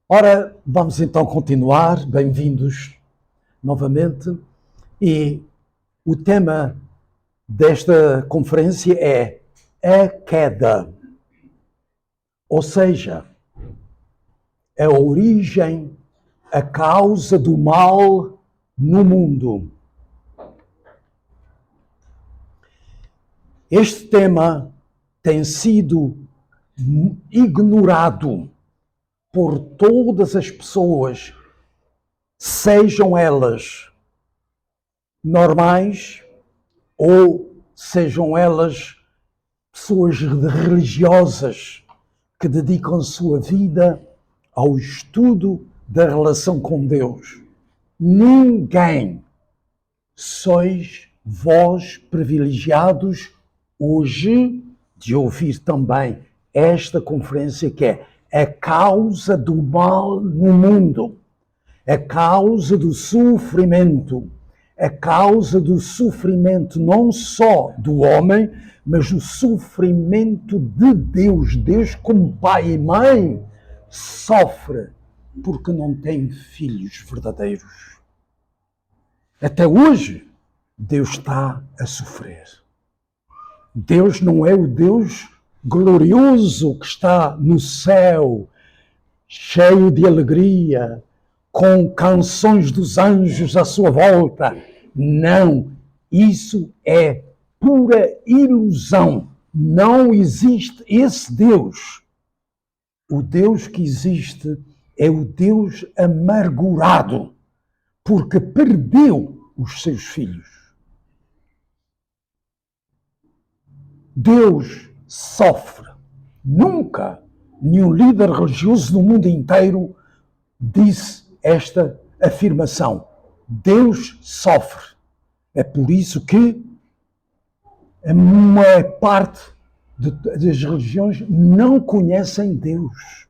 Ora, vamos então continuar. Bem-vindos novamente. E o tema desta conferência é a queda. Ou seja, a origem, a causa do mal no mundo. Este tema tem sido ignorado por todas as pessoas, sejam elas normais ou sejam elas pessoas religiosas que dedicam a sua vida ao estudo da relação com Deus. Ninguém sois vós privilegiados hoje de ouvir também esta conferência que é a causa do mal no mundo, a causa do sofrimento, a causa do sofrimento não só do homem, mas o sofrimento de Deus. Deus, como pai e mãe, sofre porque não tem filhos verdadeiros. Até hoje, Deus está a sofrer. Deus não é o Deus glorioso que está no céu, cheio de alegria, com canções dos anjos à sua volta. Não, isso é pura ilusão. Não existe esse Deus. O Deus que existe é o Deus amargurado, porque perdeu os seus filhos. Deus sofre. Nunca nenhum líder religioso no mundo inteiro disse esta afirmação. Deus sofre. É por isso que a maior parte das religiões não conhecem Deus.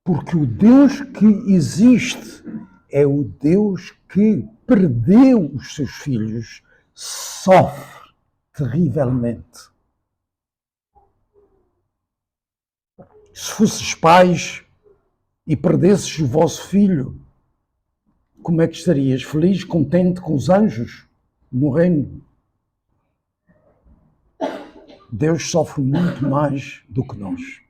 Porque o Deus que existe é o Deus que perdeu os seus filhos, sofre terrivelmente. Se fosses pais e perdesses o vosso filho, como é que estarias? Feliz, contente com os anjos no reino? Deus sofre muito mais do que nós.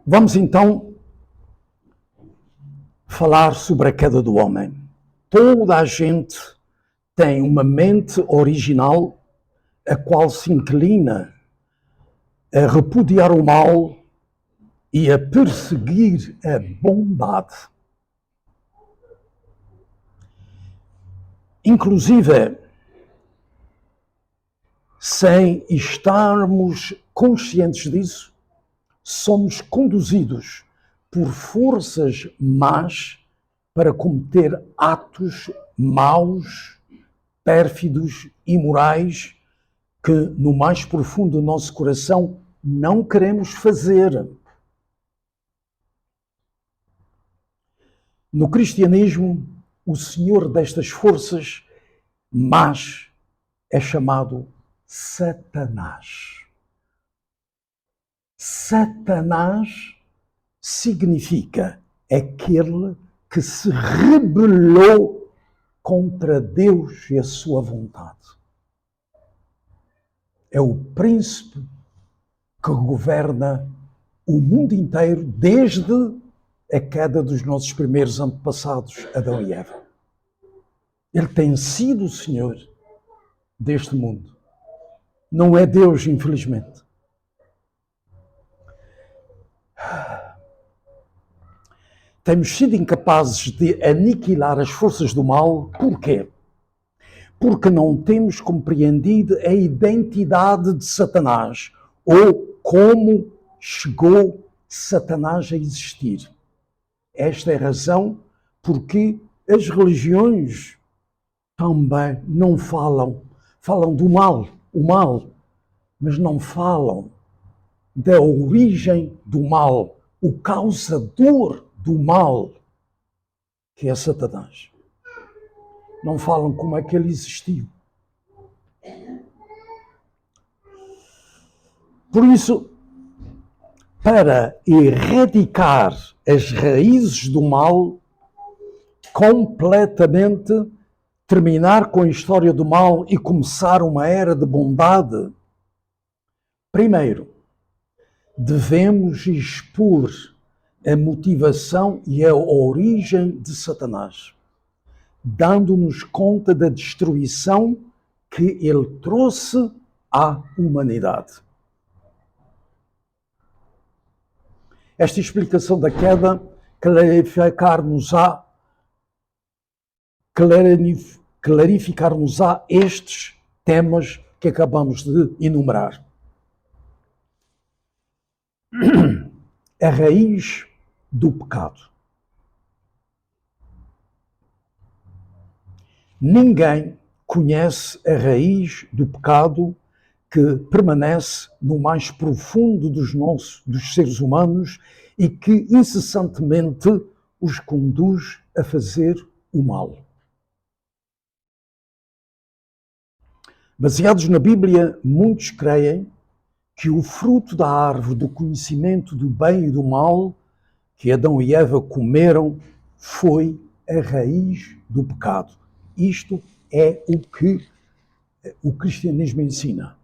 Vamos então falar sobre a queda do homem. Toda a gente tem uma mente original a qual se inclina a repudiar o mal e a perseguir a bondade. Inclusive, sem estarmos conscientes disso, somos conduzidos por forças más para cometer atos maus, pérfidos, imorais, que no mais profundo do nosso coração não queremos fazer. No cristianismo, o senhor destas forças más é chamado Satanás. Satanás significa aquele que se rebelou contra Deus e a sua vontade. É o príncipe que governa o mundo inteiro desde a queda dos nossos primeiros antepassados, Adão e Eva. Ele tem sido o Senhor deste mundo. Não é Deus, infelizmente. Temos sido incapazes de aniquilar as forças do mal. Porquê? Porque não temos compreendido a identidade de Satanás ou como chegou Satanás a existir. Esta é a razão porque as religiões também não falam do mal, o mal, mas não falam da origem do mal, o causador do mal, que é Satanás. Não falam como é que ele existiu. Por isso, para erradicar as raízes do mal, completamente terminar com a história do mal e começar uma era de bondade, primeiro, devemos expor a motivação e a origem de Satanás, dando-nos conta da destruição que ele trouxe à humanidade. Esta explicação da queda clarificar-nos-á estes temas que acabamos de enumerar. A raiz do pecado. Ninguém conhece a raiz do pecado que permanece no mais profundo dos seres humanos e que incessantemente os conduz a fazer o mal. Baseados na Bíblia, muitos creem que o fruto da árvore do conhecimento do bem e do mal que Adão e Eva comeram foi a raiz do pecado. Isto é o que o cristianismo ensina.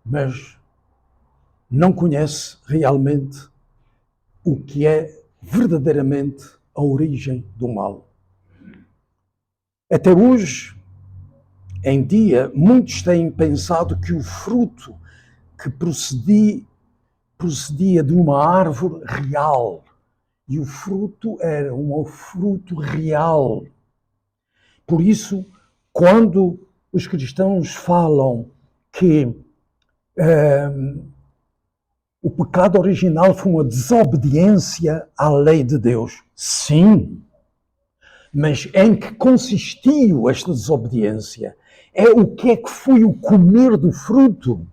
Mas não conhece realmente o que é verdadeiramente a origem do mal. Até hoje, em dia, muitos têm pensado que o fruto que procedia de uma árvore real, e o fruto era um fruto real. Por isso, quando os cristãos falam que o pecado original foi uma desobediência à lei de Deus, sim, mas em que consistiu esta desobediência? O que é que foi o comer do fruto?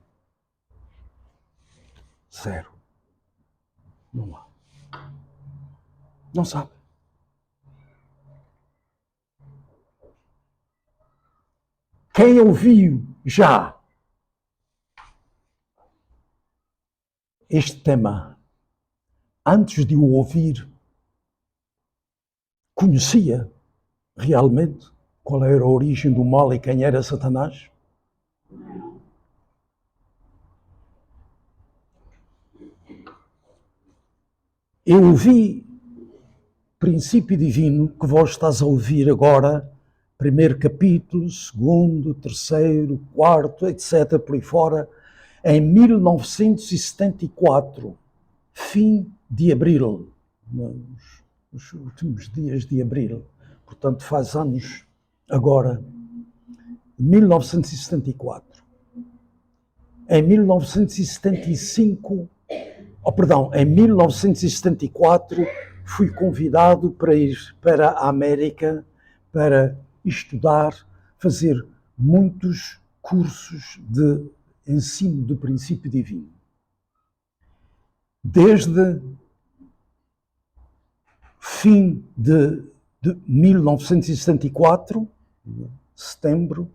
Zero. Não há. Não sabe. Quem ouviu já este tema, antes de o ouvir, conhecia realmente qual era a origem do mal e quem era Satanás? Eu ouvi princípio divino que vós estás a ouvir agora, primeiro capítulo, segundo, terceiro, quarto, etc., por aí fora, em 1974, fim de abril, nos últimos dias de abril, portanto faz anos agora, 1974. Em 1975, em 1974, fui convidado para ir para a América para estudar, fazer muitos cursos de ensino do princípio divino. Desde fim de 1974, setembro,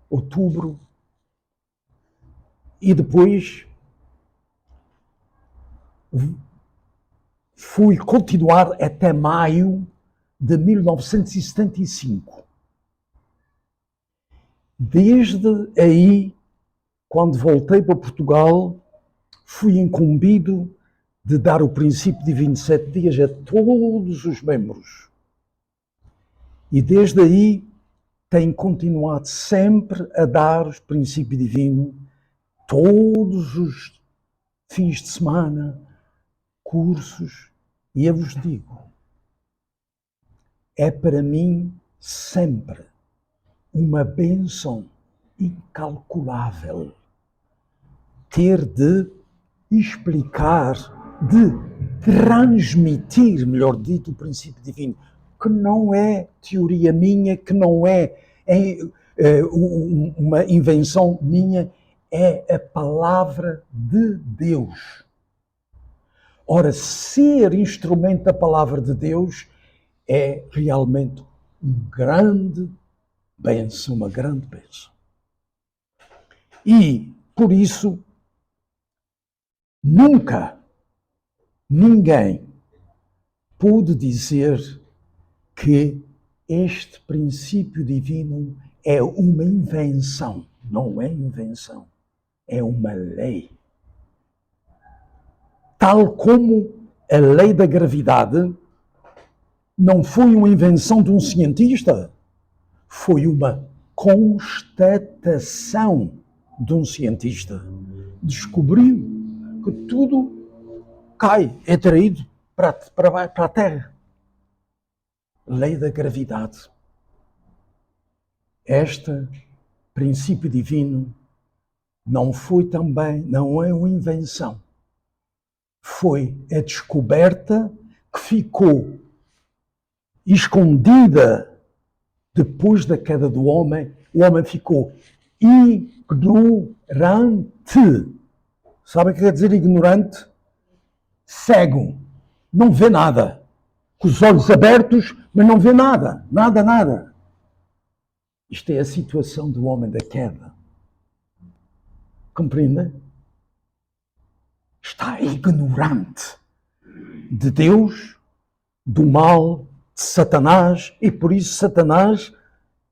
outubro, e depois fui continuar até maio de 1975. Desde aí, quando voltei para Portugal, fui incumbido de dar o princípio de 27 dias a todos os membros. E desde aí tenho continuado sempre a dar o princípio divino todos os fins de semana, cursos, e eu vos digo, é para mim sempre uma bênção incalculável ter de explicar, de transmitir, melhor dito, o princípio divino, que não é teoria minha, que não é uma invenção minha, é a palavra de Deus. Ora, ser instrumento da palavra de Deus é realmente uma grande bênção. E, por isso, Nunca ninguém pôde dizer que este princípio divino é uma invenção. Não é invenção, é uma lei. Tal como a lei da gravidade não foi uma invenção de um cientista, foi uma constatação de um cientista. Descobriu que tudo cai, é traído para a Terra. Lei da gravidade. Este princípio divino não foi também, não é uma invenção. Foi a descoberta que ficou escondida depois da queda do homem. O homem ficou ignorante. Sabe o que quer dizer ignorante? Cego. Não vê nada. Com os olhos abertos, mas não vê nada. Nada, nada. Isto é a situação do homem da queda. Compreende? Está ignorante de Deus, do mal, de Satanás, e por isso Satanás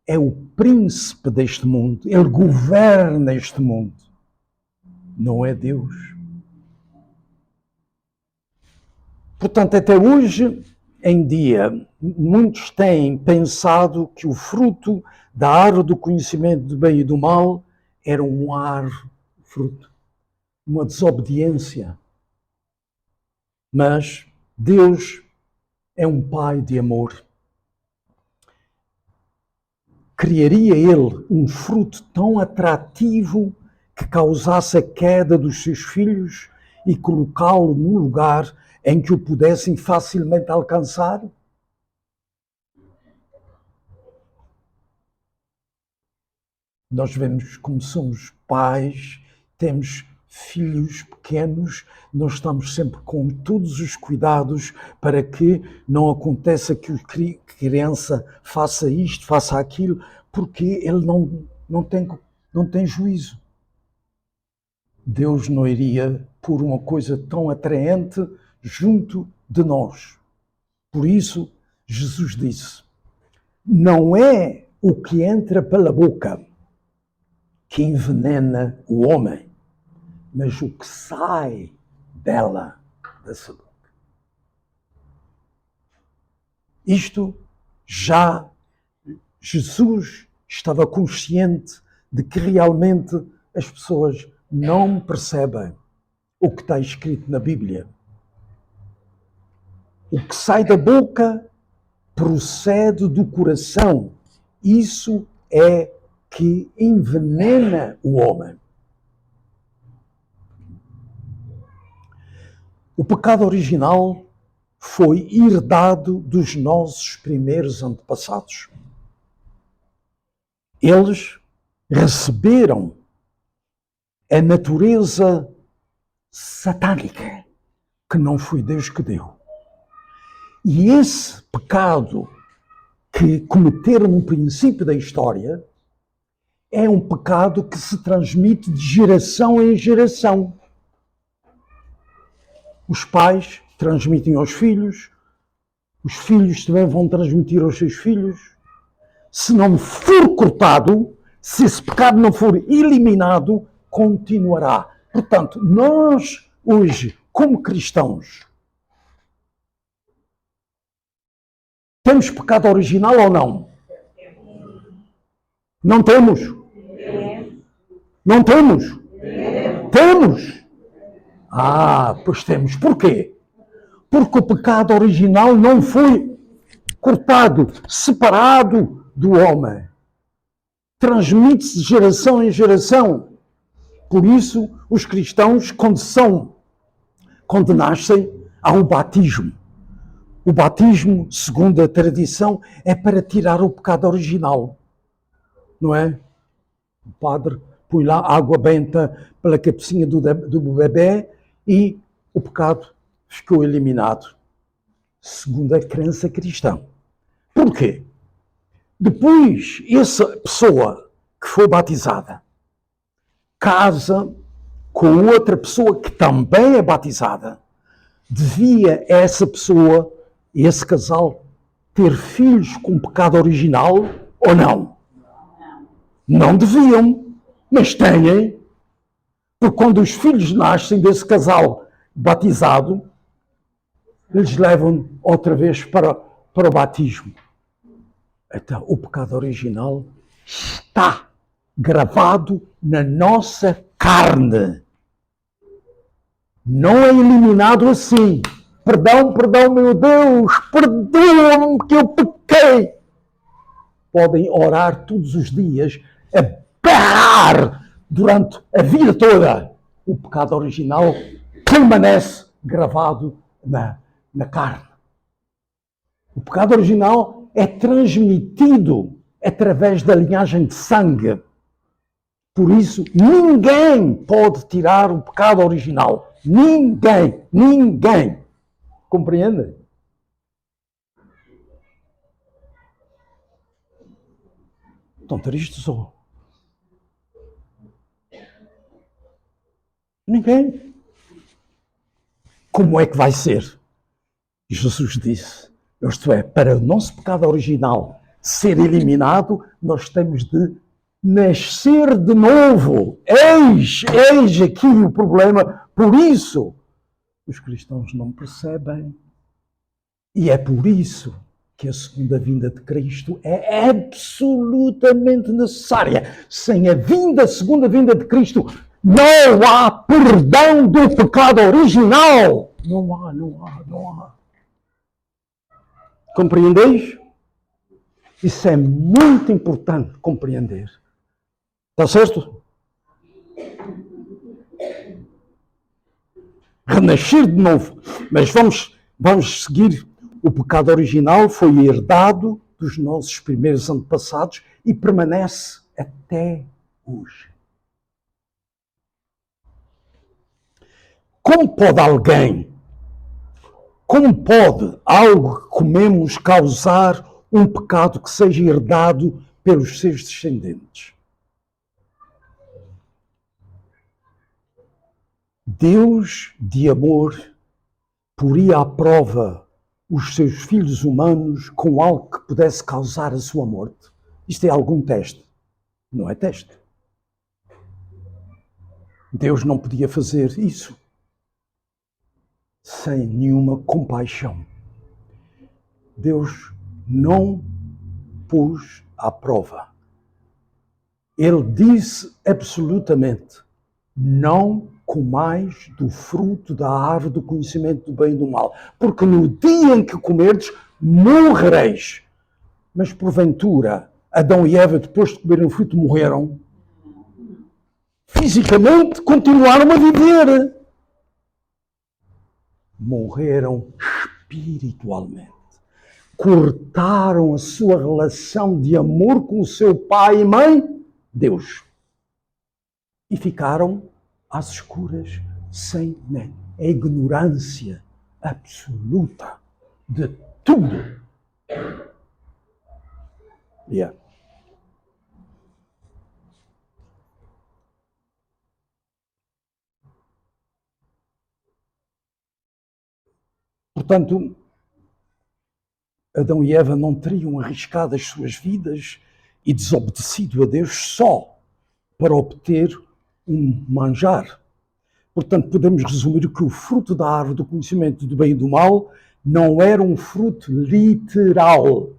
é o príncipe deste mundo. Ele governa este mundo. Não é Deus. Portanto, até hoje em dia, muitos têm pensado que o fruto da árvore do conhecimento do bem e do mal era um fruto, uma desobediência. Mas Deus é um Pai de amor. Criaria Ele um fruto tão atrativo que causasse a queda dos seus filhos e colocá-lo num lugar em que o pudessem facilmente alcançar? Nós vemos como somos pais, temos filhos pequenos, nós estamos sempre com todos os cuidados para que não aconteça que a criança faça isto, faça aquilo, porque ele não tem juízo. Deus não iria pôr uma coisa tão atraente junto de nós. Por isso, Jesus disse, não é o que entra pela boca que envenena o homem, mas o que sai dela, dessa boca. Isto já Jesus estava consciente de que realmente as pessoas não percebem o que está escrito na Bíblia. O que sai da boca procede do coração. Isso é que envenena o homem. O pecado original foi herdado dos nossos primeiros antepassados. Eles receberam a natureza satânica, que não foi Deus que deu. E esse pecado que cometeram no princípio da história é um pecado que se transmite de geração em geração. Os pais transmitem aos filhos, os filhos também vão transmitir aos seus filhos. Se não for cortado, se esse pecado não for eliminado, continuará. Portanto, nós hoje, como cristãos, temos pecado original ou não? Não temos? Não temos? Temos? Pois temos. Porquê? Porque o pecado original não foi cortado, separado do homem. Transmite-se de geração em geração. Por isso, os cristãos, quando nascem, há o batismo. O batismo, segundo a tradição, é para tirar o pecado original. Não é? O padre põe lá água benta pela cabecinha do bebê e o pecado ficou eliminado. Segundo a crença cristã. Porquê? Depois, essa pessoa que foi batizada casa com outra pessoa que também é batizada, devia essa pessoa, esse casal, ter filhos com pecado original ou não? Não deviam, mas têm. Porque quando os filhos nascem desse casal batizado, eles levam outra vez para o batismo. Então, o pecado original está gravado na nossa carne. Não é eliminado assim. Perdão, meu Deus, perdoa-me que eu pequei. Podem orar todos os dias, a berrar durante a vida toda. O pecado original permanece gravado na carne. O pecado original é transmitido através da linhagem de sangue. Por isso, ninguém pode tirar o pecado original. Ninguém. Compreende? Estão tristes ou? Ninguém. Como é que vai ser? Jesus disse, isto é, para o nosso pecado original ser eliminado, nós temos de nascer de novo. Eis aqui o problema. Por isso, os cristãos não percebem. E é por isso que a segunda vinda de Cristo é absolutamente necessária. Sem a segunda vinda de Cristo, não há perdão do pecado original. Não há. Compreendeis? Isso é muito importante compreender. Está certo? Renascer de novo. Mas vamos seguir. O pecado original foi herdado dos nossos primeiros antepassados e permanece até hoje. Como pode algo que comemos causar um pecado que seja herdado pelos seus descendentes? Deus de amor poria à prova os seus filhos humanos com algo que pudesse causar a sua morte. Isto é algum teste? Não é teste. Deus não podia fazer isso sem nenhuma compaixão. Deus não pôs à prova. Ele disse absolutamente, não comais do fruto da árvore do conhecimento do bem e do mal, porque no dia em que comerdes, morrereis. Mas porventura, Adão e Eva, depois de comerem o fruto, morreram. Fisicamente, continuaram a viver. Morreram espiritualmente. Cortaram a sua relação de amor com o seu pai e mãe, Deus. E ficaram às escuras, sem a ignorância absoluta de tudo. Yeah. Portanto, Adão e Eva não teriam arriscado as suas vidas e desobedecido a Deus só para obter um manjar. Portanto, podemos resumir que o fruto da árvore do conhecimento do bem e do mal não era um fruto literal,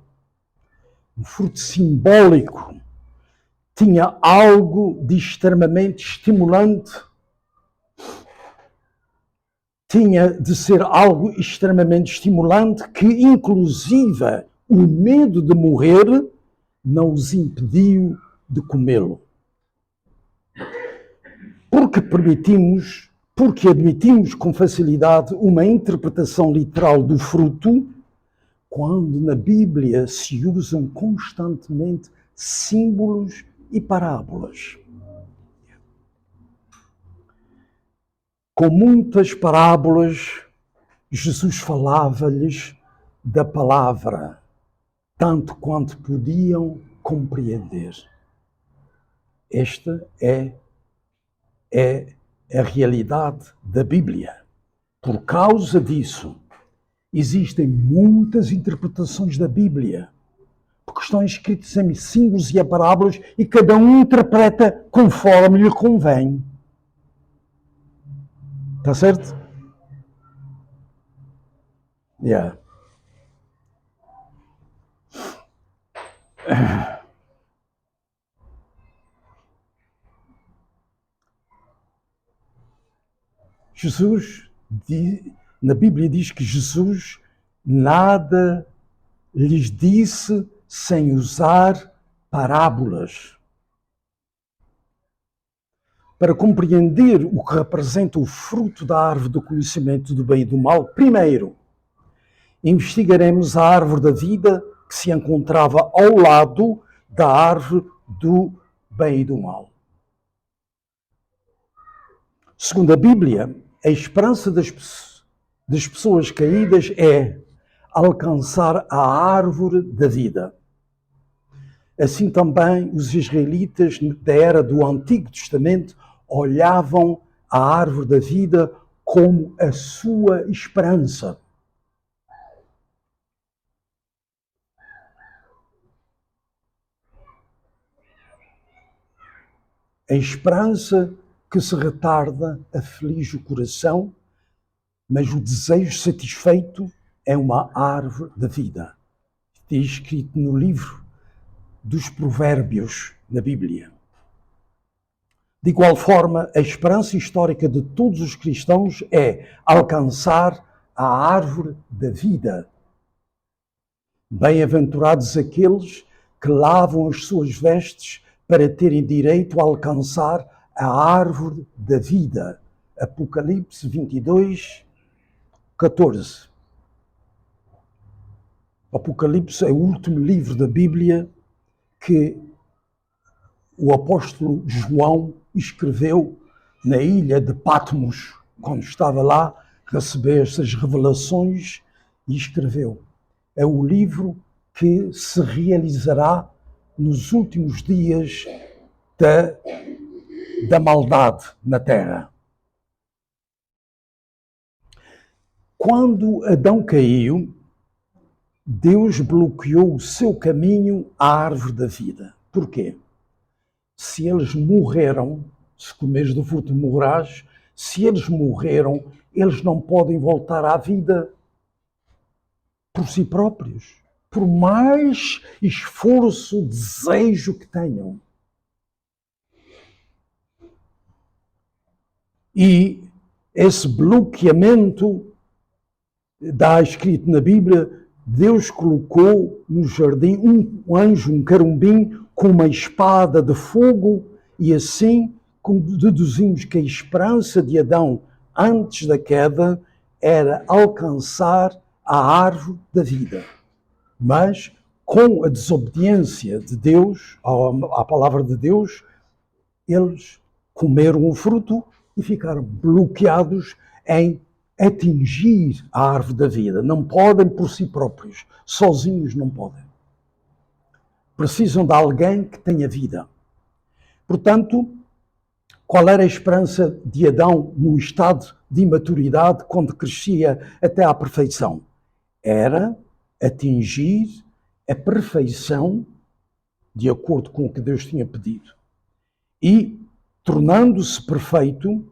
um fruto simbólico. Tinha algo de extremamente estimulante. Tinha de ser algo extremamente estimulante que, inclusive, o medo de morrer não os impediu de comê-lo. Porque admitimos com facilidade uma interpretação literal do fruto, quando na Bíblia se usam constantemente símbolos e parábolas. Com muitas parábolas, Jesus falava-lhes da palavra, tanto quanto podiam compreender. Esta é a realidade da Bíblia. Por causa disso, existem muitas interpretações da Bíblia, porque estão escritas em símbolos e em parábolas e cada um interpreta conforme lhe convém. Está certo? Yeah. Jesus, na Bíblia diz que Jesus nada lhes disse sem usar parábolas. Para compreender o que representa o fruto da árvore do conhecimento do bem e do mal, primeiro, investigaremos a árvore da vida que se encontrava ao lado da árvore do bem e do mal. Segundo a Bíblia, a esperança das pessoas caídas é alcançar a árvore da vida. Assim também os israelitas da era do Antigo Testamento olhavam a árvore da vida como a sua esperança. A esperança que se retarda aflige o coração, mas o desejo satisfeito é uma árvore da vida. Está escrito no livro dos Provérbios na Bíblia. De igual forma, a esperança histórica de todos os cristãos é alcançar a árvore da vida. Bem-aventurados aqueles que lavam as suas vestes para terem direito a alcançar a árvore da vida. Apocalipse 22, 14. Apocalipse é o último livro da Bíblia que o apóstolo João escreveu na ilha de Patmos, quando estava lá, recebeu essas revelações e escreveu. É o livro que se realizará nos últimos dias da maldade na Terra. Quando Adão caiu, Deus bloqueou o seu caminho à árvore da vida. Por quê? Se eles morreram, se comeres do fruto morrerás, se eles morreram, eles não podem voltar à vida por si próprios, por mais esforço, desejo que tenham. E esse bloqueamento, está escrito na Bíblia, Deus colocou no jardim um anjo, um querubim, com uma espada de fogo, e assim deduzimos que a esperança de Adão antes da queda era alcançar a árvore da vida. Mas com a desobediência de Deus, à palavra de Deus, eles comeram o fruto e ficaram bloqueados em atingir a árvore da vida. Não podem por si próprios, sozinhos não podem. Precisam de alguém que tenha vida. Portanto, qual era a esperança de Adão no estado de imaturidade quando crescia até à perfeição? Era atingir a perfeição de acordo com o que Deus tinha pedido. E, tornando-se perfeito,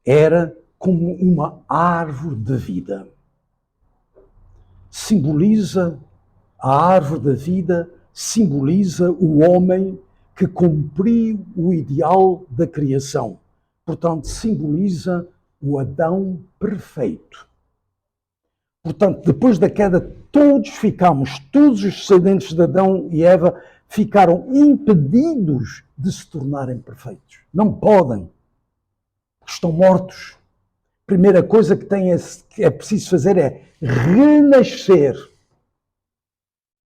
era como uma árvore da vida. Simboliza a árvore da vida, simboliza o homem que cumpriu o ideal da criação. Portanto, simboliza o Adão perfeito. Portanto, depois da queda, todos os descendentes de Adão e Eva ficaram impedidos de se tornarem perfeitos. Não podem. Estão mortos. A primeira coisa que é preciso fazer é renascer.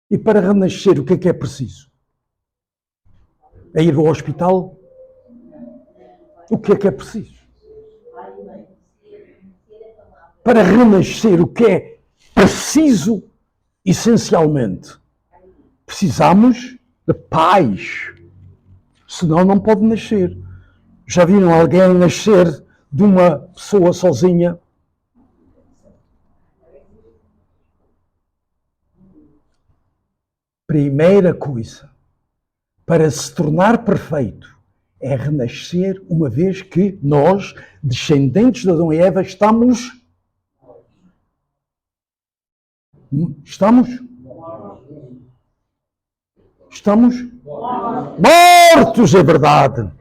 E para renascer, o que é preciso? É ir ao hospital? O que é preciso? Para renascer, o que é preciso, essencialmente? Precisamos de paz. Senão não pode nascer. Já viram alguém nascer de uma pessoa sozinha? Primeira coisa, para se tornar perfeito, é renascer, uma vez que nós, descendentes de Adão e Eva, estamos mortos, é verdade.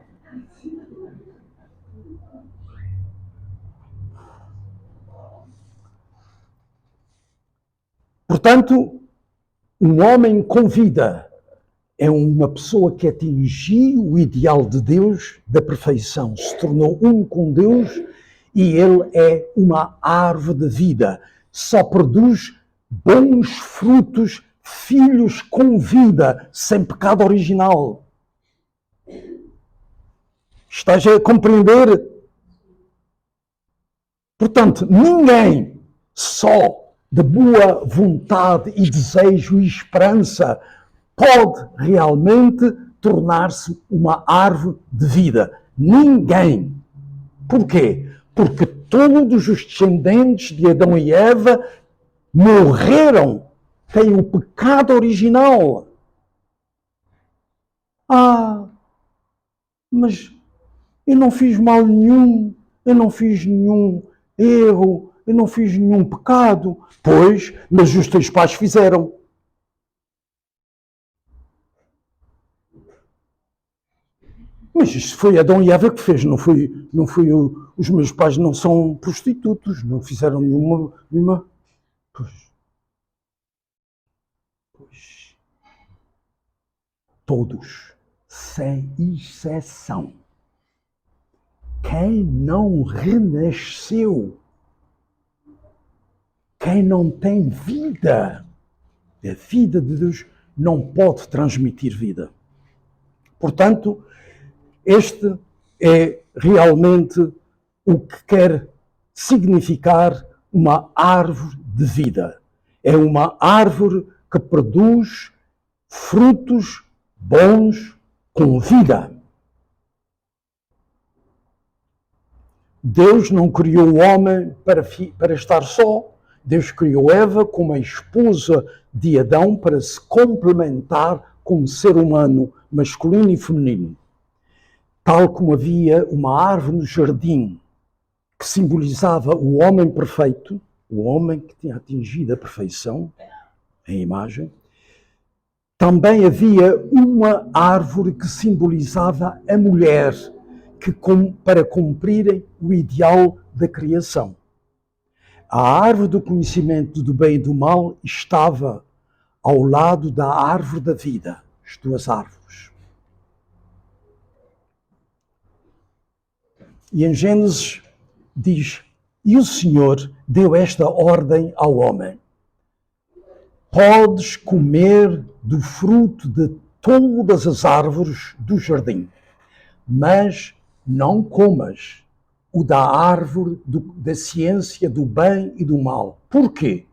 Portanto, um homem com vida é uma pessoa que atingiu o ideal de Deus, da perfeição, se tornou um com Deus e ele é uma árvore de vida. Só produz bons frutos, filhos com vida, sem pecado original. Estás a compreender? Portanto, ninguém só de boa vontade e desejo e esperança pode realmente tornar-se uma árvore de vida. Ninguém. Porquê? Porque todos os descendentes de Adão e Eva morreram, têm o pecado original. Mas eu não fiz mal nenhum, eu não fiz nenhum erro, eu não fiz nenhum pecado. Pois, mas os teus pais fizeram. Mas isso foi Adão e Eva que fez, não foi os meus pais não são prostitutos, não fizeram nenhuma. Pois. Todos, sem exceção. Quem não renasceu, quem não tem vida, a vida de Deus não pode transmitir vida. Portanto, este é realmente o que quer significar uma árvore de vida. É uma árvore que produz frutos bons com vida. Deus não criou o homem para estar só. Deus criou Eva como a esposa de Adão para se complementar como ser humano masculino e feminino. Tal como havia uma árvore no jardim que simbolizava o homem perfeito, o homem que tinha atingido a perfeição, a imagem, também havia uma árvore que simbolizava a mulher, que para cumprirem o ideal da criação. A árvore do conhecimento do bem e do mal estava ao lado da árvore da vida, as duas árvores. E em Gênesis diz, e o Senhor deu esta ordem ao homem: podes comer do fruto de todas as árvores do jardim, mas não comas o da árvore da ciência do bem e do mal. Porquê?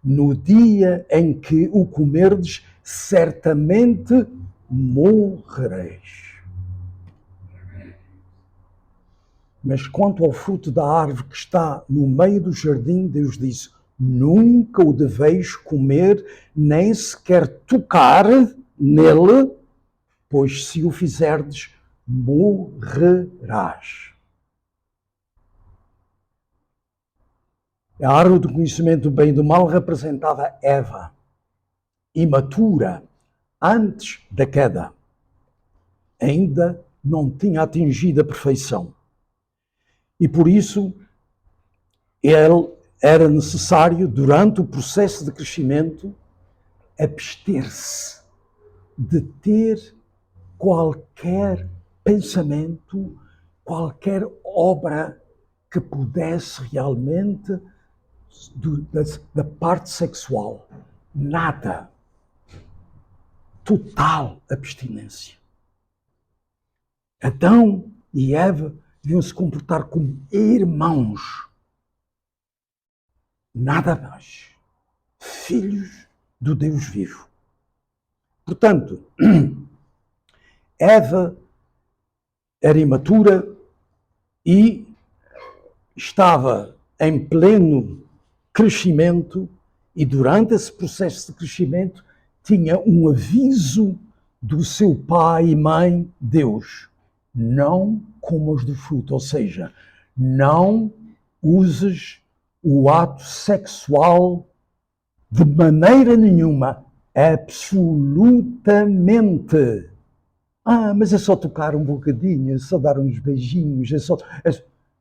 No dia em que o comerdes, certamente morrereis. Mas quanto ao fruto da árvore que está no meio do jardim, Deus disse, nunca o deveis comer, nem sequer tocar nele, pois se o fizerdes, morrerás. A árvore do conhecimento do bem e do mal representava Eva, imatura, antes da queda. Ainda não tinha atingido a perfeição. E por isso, era necessário, durante o processo de crescimento, abster-se de ter qualquer pensamento, qualquer obra que pudesse realmente da parte sexual. Nada. Total abstinência. Adão e Eva deviam se comportar como irmãos. Nada mais. Filhos do Deus vivo. Portanto, Eva era imatura, e estava em pleno crescimento, e durante esse processo de crescimento tinha um aviso do seu pai e mãe, Deus: não comas do fruto, ou seja, não uses o ato sexual de maneira nenhuma, absolutamente. Mas é só tocar um bocadinho, é só dar uns beijinhos,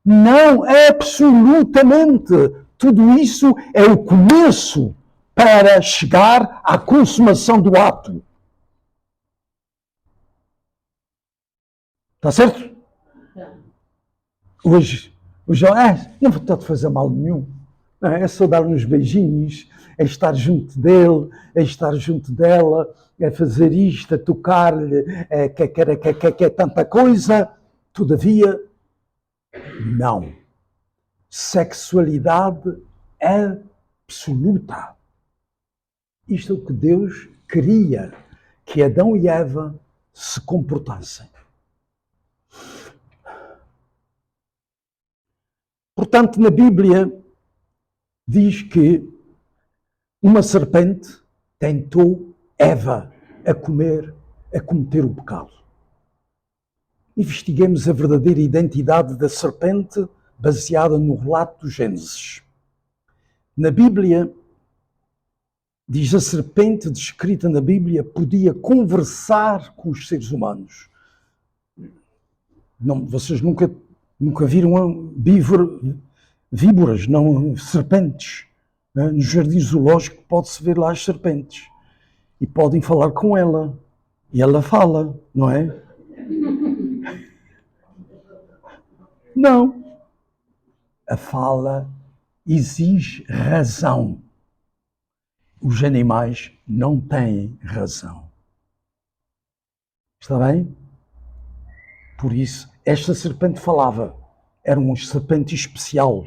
Não, absolutamente. Tudo isso é o começo para chegar à consumação do ato. Está certo? Hoje não vou fazer mal nenhum. É só dar uns beijinhos, é estar junto dele, é estar junto dela, é fazer isto, é tocar-lhe, é tanta coisa. Todavia, não. Sexualidade absoluta. Isto é o que Deus queria que Adão e Eva se comportassem. Portanto, na Bíblia diz que uma serpente tentou Eva a cometer o pecado. Investiguemos a verdadeira identidade da serpente baseada no relato do Gênesis. Na Bíblia, diz a serpente descrita na Bíblia podia conversar com os seres humanos. Não, vocês nunca viram víboras, não serpentes. No jardim zoológico pode-se ver lá as serpentes. E podem falar com ela. E ela fala, não é? Não. A fala exige razão. Os animais não têm razão. Está bem? Por isso, esta serpente falava. Era uma serpente especial.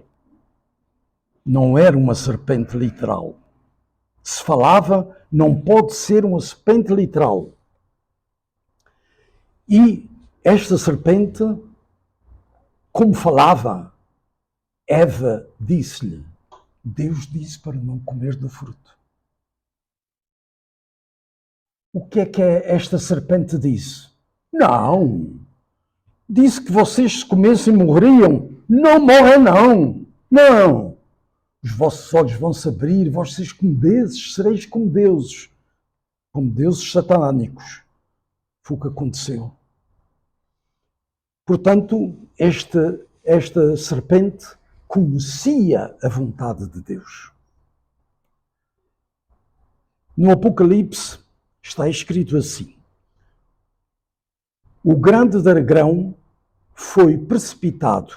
Não era uma serpente literal. Se falava, não pode ser uma serpente literal. E esta serpente, como falava, Eva disse-lhe: Deus disse para não comer do fruto. O que é esta serpente disse? Não. Disse que vocês se comessem morriam. Não morrem, não. Não. Os vossos olhos vão se abrir, vocês como deuses, sereis como deuses satânicos. Foi o que aconteceu. Portanto, esta serpente conhecia a vontade de Deus. No Apocalipse está escrito assim: o grande dragão foi precipitado,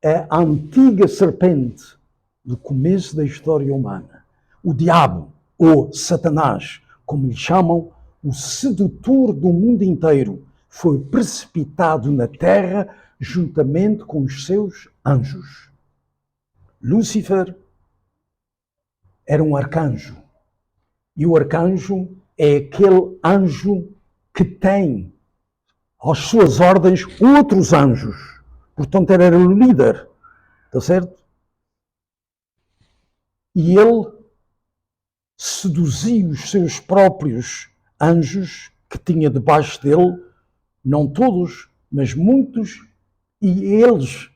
a antiga serpente do começo da história humana. O diabo, ou Satanás, como lhe chamam, o sedutor do mundo inteiro, foi precipitado na terra juntamente com os seus anjos. Lúcifer era um arcanjo. E o arcanjo é aquele anjo que tem às suas ordens outros anjos. Portanto, era o líder. Está certo? E ele seduzia os seus próprios anjos que tinha debaixo dele, não todos, mas muitos, e eles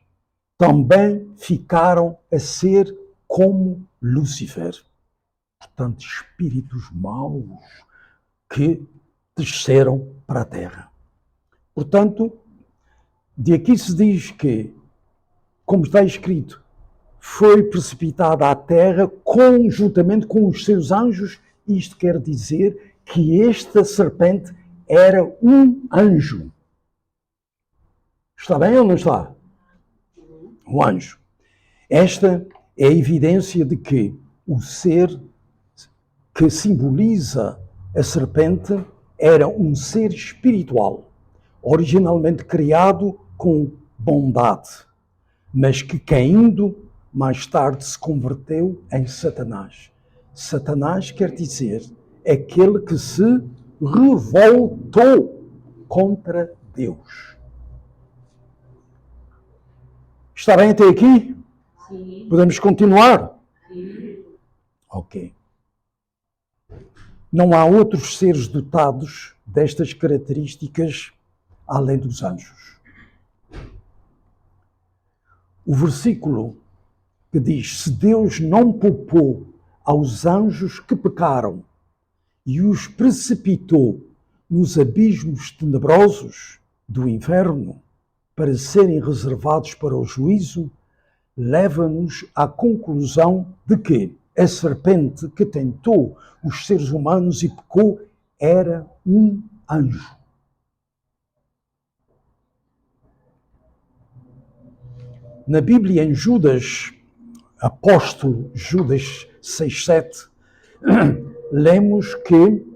também ficaram a ser como Lúcifer. Portanto, espíritos maus que desceram para a terra. Portanto, de aqui se diz que, como está escrito, foi precipitada à terra conjuntamente com os seus anjos. Isto quer dizer que esta serpente era um anjo. Está bem ou não está? Um anjo. Esta é a evidência de que o ser que simboliza a serpente era um ser espiritual, originalmente criado com bondade, mas que caindo mais tarde se converteu em Satanás. Satanás quer dizer aquele que se revoltou contra Deus. Está bem até aqui? Sim. Podemos continuar? Sim. Ok. Não há outros seres dotados destas características além dos anjos. O versículo que diz: se Deus não poupou aos anjos que pecaram e os precipitou nos abismos tenebrosos do inferno para serem reservados para o juízo, leva-nos à conclusão de que a serpente que tentou os seres humanos e pecou era um anjo. Na Bíblia, em Judas, apóstolo Judas 6:7, lemos que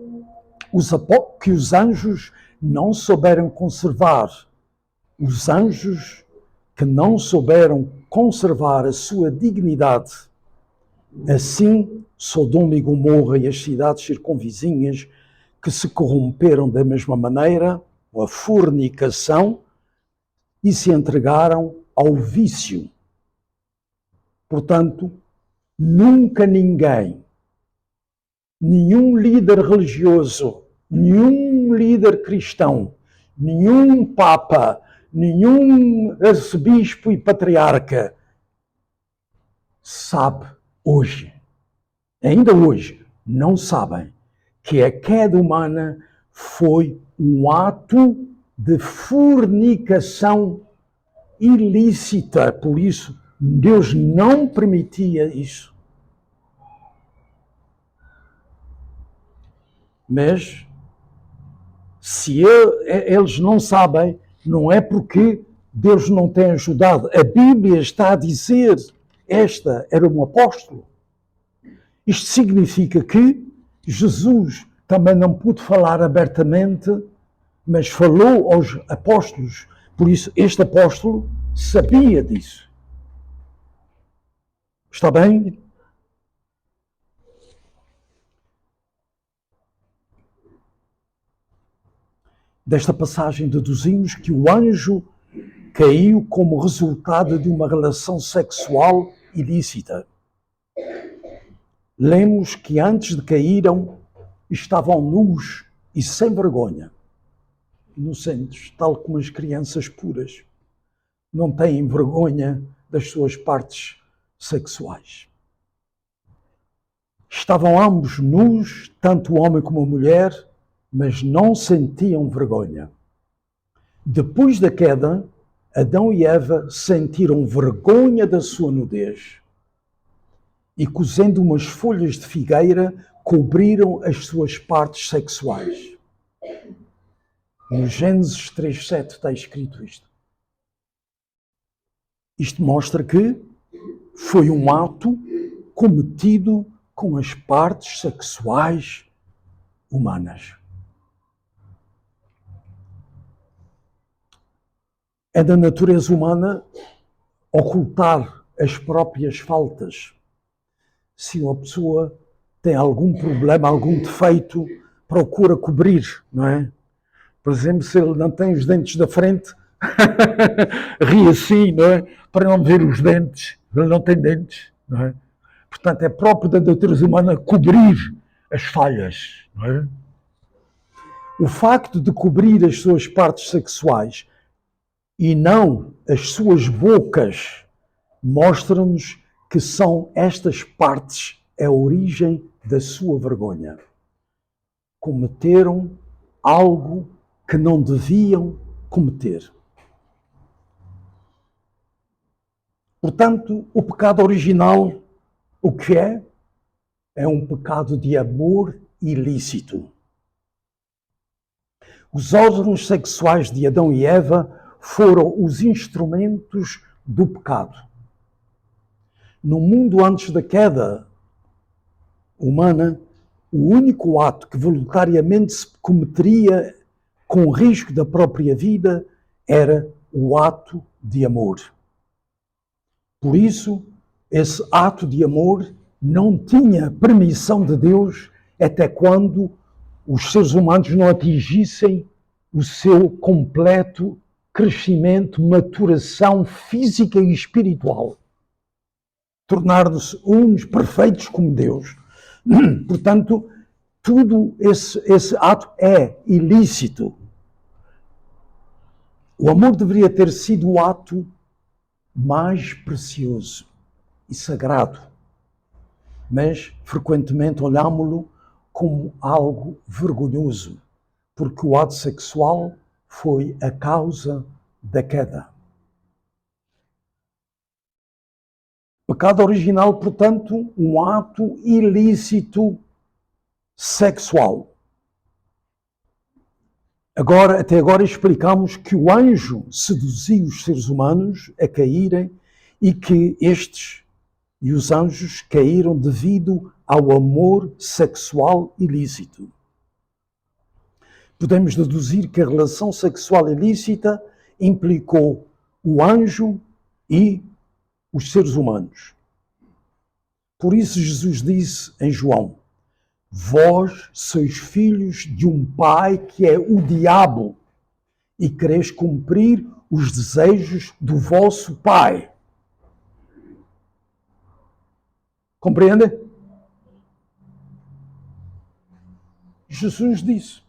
os anjos não souberam conservar, os anjos que não souberam conservar a sua dignidade. Assim, Sodoma e Gomorra e as cidades circunvizinhas que se corromperam da mesma maneira, a fornicação, e se entregaram ao vício. Portanto, nunca ninguém, nenhum líder religioso, nenhum líder cristão, nenhum papa, nenhum arcebispo e patriarca sabe hoje, ainda hoje, não sabem que a queda humana foi um ato de fornicação ilícita. Por isso, Deus não permitia isso. Mas, se eles não sabem, não é porque Deus não tem ajudado. A Bíblia está a dizer, esta era um apóstolo. Isto significa que Jesus também não pôde falar abertamente, mas falou aos apóstolos. Por isso, este apóstolo sabia disso. Está bem? Desta passagem deduzimos que o anjo caiu como resultado de uma relação sexual ilícita. Lemos que antes de caíram estavam nus e sem vergonha, inocentes, tal como as crianças puras. Não têm vergonha das suas partes sexuais. Estavam ambos nus, tanto o homem como a mulher, mas não sentiam vergonha. Depois da queda, Adão e Eva sentiram vergonha da sua nudez e, cozendo umas folhas de figueira, cobriram as suas partes sexuais. No Gênesis 3:7 está escrito isto. Isto mostra que foi um ato cometido com as partes sexuais humanas. É da natureza humana ocultar as próprias faltas. Se uma pessoa tem algum problema, algum defeito, procura cobrir, não é? Por exemplo, se ele não tem os dentes da frente, ri assim, não é? Para não ver os dentes. Ele não tem dentes, não é? Portanto, é próprio da natureza humana cobrir as falhas, não é? O facto de cobrir as suas partes sexuais e não as suas bocas mostra-nos que são estas partes a origem da sua vergonha. Cometeram algo que não deviam cometer. Portanto, o pecado original, o que é? É um pecado de amor ilícito. Os órgãos sexuais de Adão e Eva foram os instrumentos do pecado. No mundo antes da queda humana, o único ato que voluntariamente se cometeria com risco da própria vida era o ato de amor. Por isso, esse ato de amor não tinha permissão de Deus até quando os seres humanos não atingissem o seu completo crescimento, maturação física e espiritual. Tornar-nos uns perfeitos como Deus. Portanto, tudo esse ato é ilícito. O amor deveria ter sido o ato mais precioso e sagrado, mas frequentemente olhámo-lo como algo vergonhoso, porque o ato sexual foi a causa da queda. Pecado original, portanto, um ato ilícito sexual. Até agora explicamos que o anjo seduziu os seres humanos a caírem e que estes e os anjos caíram devido ao amor sexual ilícito. Podemos deduzir que a relação sexual ilícita implicou o anjo e os seres humanos. Por isso Jesus disse em João: vós sois filhos de um pai que é o diabo e quereis cumprir os desejos do vosso pai. Compreende? Jesus disse.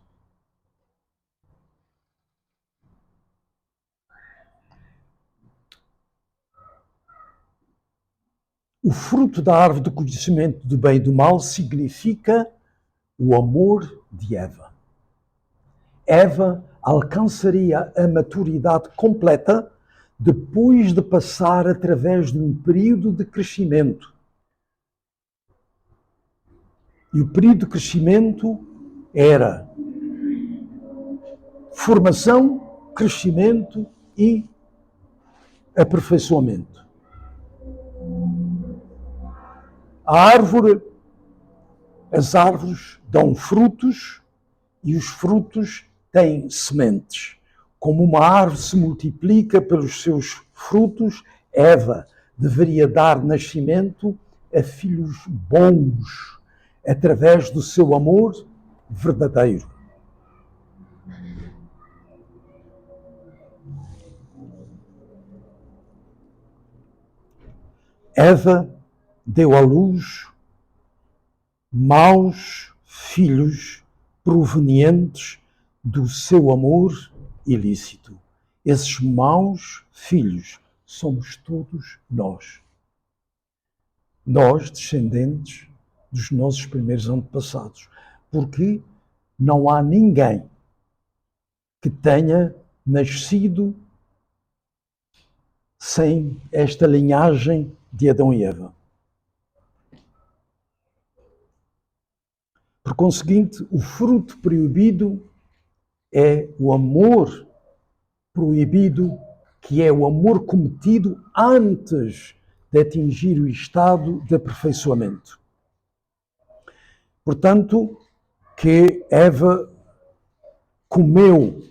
O fruto da árvore do conhecimento do bem e do mal significa o amor de Eva. Eva alcançaria a maturidade completa depois de passar através de um período de crescimento. E o período de crescimento era formação, crescimento e aperfeiçoamento. As árvores dão frutos e os frutos têm sementes. Como uma árvore se multiplica pelos seus frutos, Eva deveria dar nascimento a filhos bons através do seu amor verdadeiro. Eva deu à luz maus filhos provenientes do seu amor ilícito. Esses maus filhos somos todos nós. Nós, descendentes dos nossos primeiros antepassados. Porque não há ninguém que tenha nascido sem esta linhagem de Adão e Eva. Por conseguinte, o fruto proibido é o amor proibido, que é o amor cometido antes de atingir o estado de aperfeiçoamento. Portanto, que Eva comeu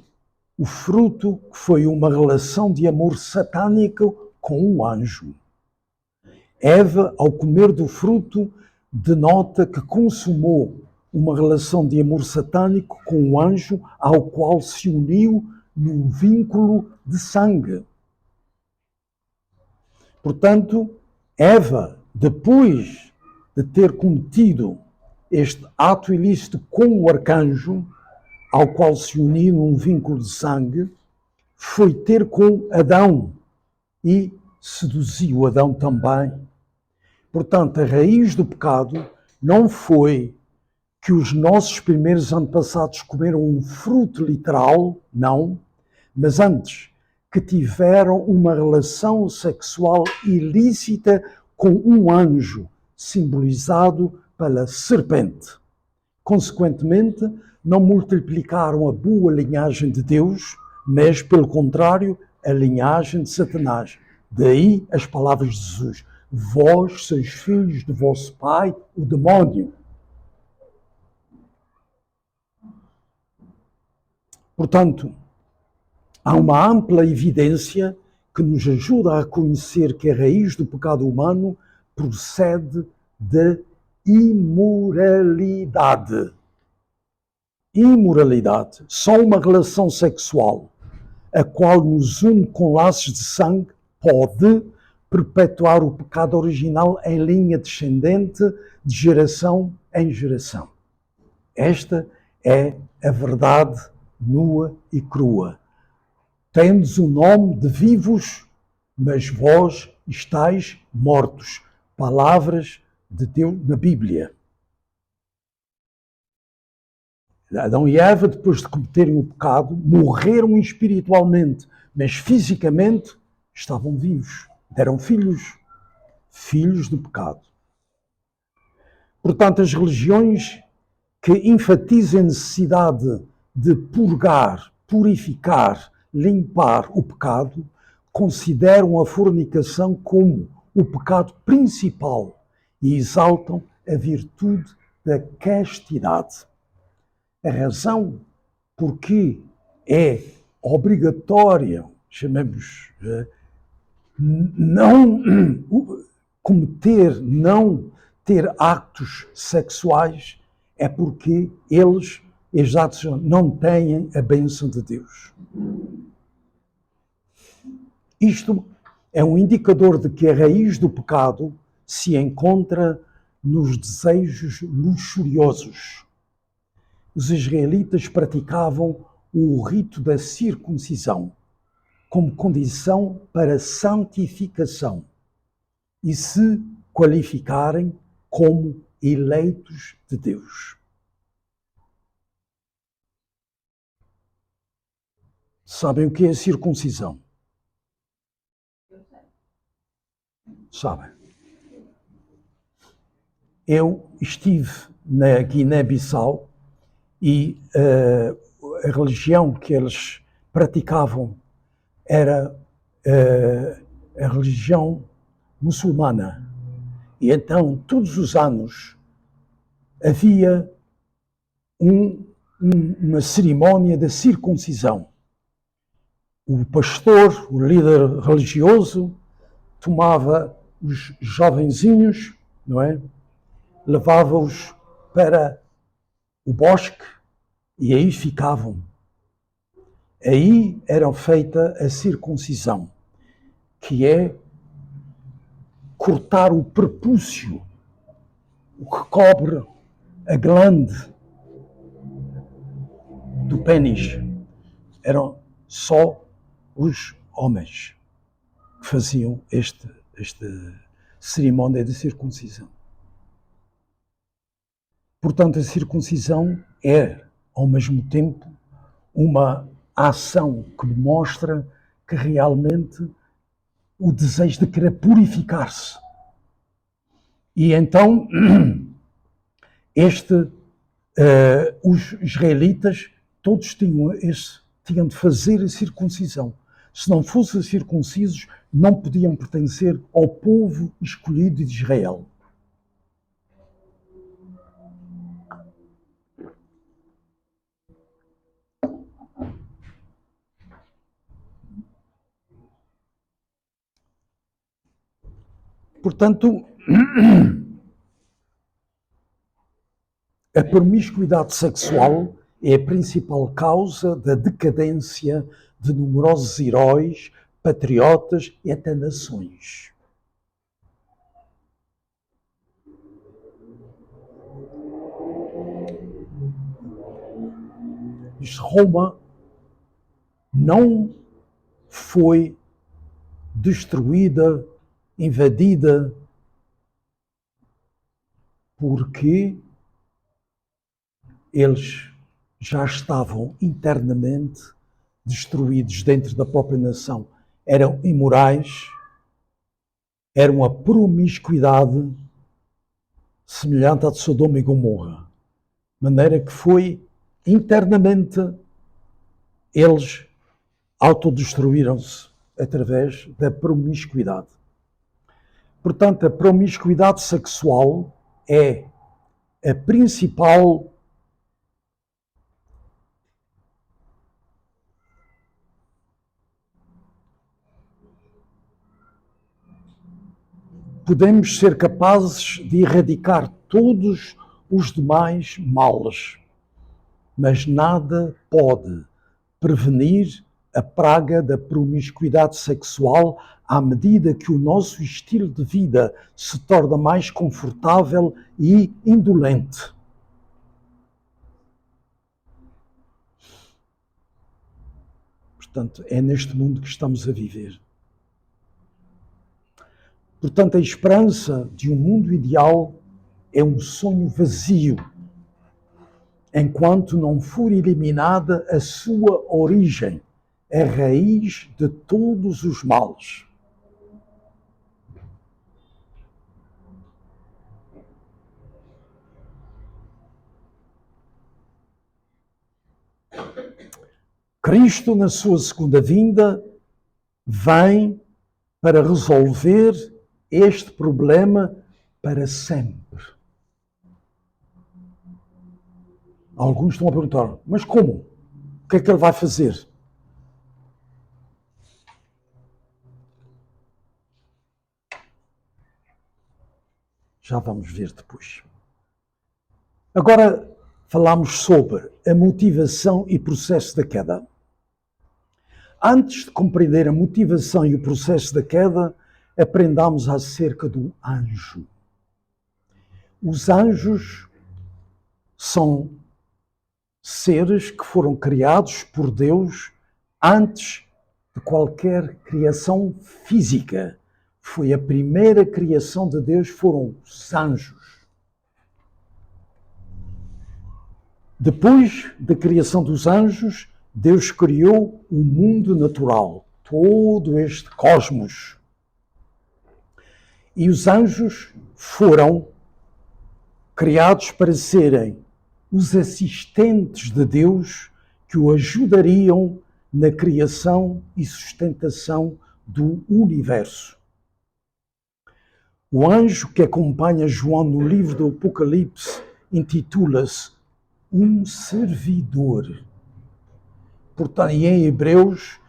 o fruto que foi uma relação de amor satânico com o anjo. Eva, ao comer do fruto, denota que consumou uma relação de amor satânico com o anjo ao qual se uniu num vínculo de sangue. Portanto, Eva, depois de ter cometido este ato ilícito com o arcanjo, ao qual se uniu num vínculo de sangue, foi ter com Adão e seduziu Adão também. Portanto, a raiz do pecado não foi que os nossos primeiros antepassados comeram um fruto literal, não, mas antes que tiveram uma relação sexual ilícita com um anjo, simbolizado pela serpente. Consequentemente, não multiplicaram a boa linhagem de Deus, mas, pelo contrário, a linhagem de Satanás. Daí as palavras de Jesus: vós sois filhos de vosso pai, o demónio. Portanto, há uma ampla evidência que nos ajuda a reconhecer que a raiz do pecado humano procede de imoralidade. Imoralidade. Só uma relação sexual a qual nos une com laços de sangue, pode perpetuar o pecado original em linha descendente de geração em geração. Esta é a verdade nua e crua. Tendes o nome de vivos, mas vós estáis mortos. Palavras de Deus na Bíblia. Adão e Eva, depois de cometerem o pecado, morreram espiritualmente, mas fisicamente estavam vivos. Eram filhos do pecado. Portanto, as religiões que enfatizam a necessidade de purgar, purificar, limpar o pecado, consideram a fornicação como o pecado principal e exaltam a virtude da castidade. A razão porque é obrigatória, chamemos, não ter actos sexuais, é porque eles, exatos, não têm a bênção de Deus. Isto é um indicador de que a raiz do pecado se encontra nos desejos luxuriosos. Os israelitas praticavam o rito da circuncisão como condição para a santificação e se qualificarem como eleitos de Deus. Sabem o que é a circuncisão? Sabem. Eu estive na Guiné-Bissau e a religião que eles praticavam era a religião muçulmana. E então, todos os anos, havia uma cerimónia da circuncisão. O pastor, o líder religioso, tomava os jovenzinhos, não é? Levava-os para o bosque e aí ficavam. Aí era feita a circuncisão, que é cortar o prepúcio, o que cobre a glande do pênis. Eram só os homens que faziam esta cerimónia de circuncisão. Portanto, a circuncisão é, ao mesmo tempo, uma ação que mostra que realmente o desejo de querer purificar-se. E então, os israelitas, todos tinham de fazer a circuncisão. Se não fossem circuncisos, não podiam pertencer ao povo escolhido de Israel. Portanto, a promiscuidade sexual é a principal causa da decadência de numerosos heróis, patriotas e até nações. Roma não foi destruída, invadida, porque eles já estavam internamente destruídos dentro da própria nação. Eram imorais, eram a promiscuidade semelhante à de Sodoma e Gomorra. De maneira que foi internamente eles autodestruíram-se através da promiscuidade. Portanto, a promiscuidade sexual é a principal podemos ser capazes de erradicar todos os demais males, mas nada pode prevenir a praga da promiscuidade sexual à medida que o nosso estilo de vida se torna mais confortável e indolente. Portanto, é neste mundo que estamos a viver. Portanto, a esperança de um mundo ideal é um sonho vazio, enquanto não for eliminada a sua origem, a raiz de todos os males. Cristo, na sua segunda vinda, vem para resolver este problema para sempre. Alguns estão a perguntar, mas como? O que é que ele vai fazer? Já vamos ver depois. Agora falamos sobre a motivação e processo da queda. Antes de compreender a motivação e o processo da queda, aprendamos acerca do anjo. Os anjos são seres que foram criados por Deus antes de qualquer criação física. Foi a primeira criação de Deus, foram os anjos. Depois da criação dos anjos, Deus criou o mundo natural, todo este cosmos. E os anjos foram criados para serem os assistentes de Deus que o ajudariam na criação e sustentação do universo. O anjo que acompanha João no livro do Apocalipse intitula-se um servidor. Portanto, e em Hebreus,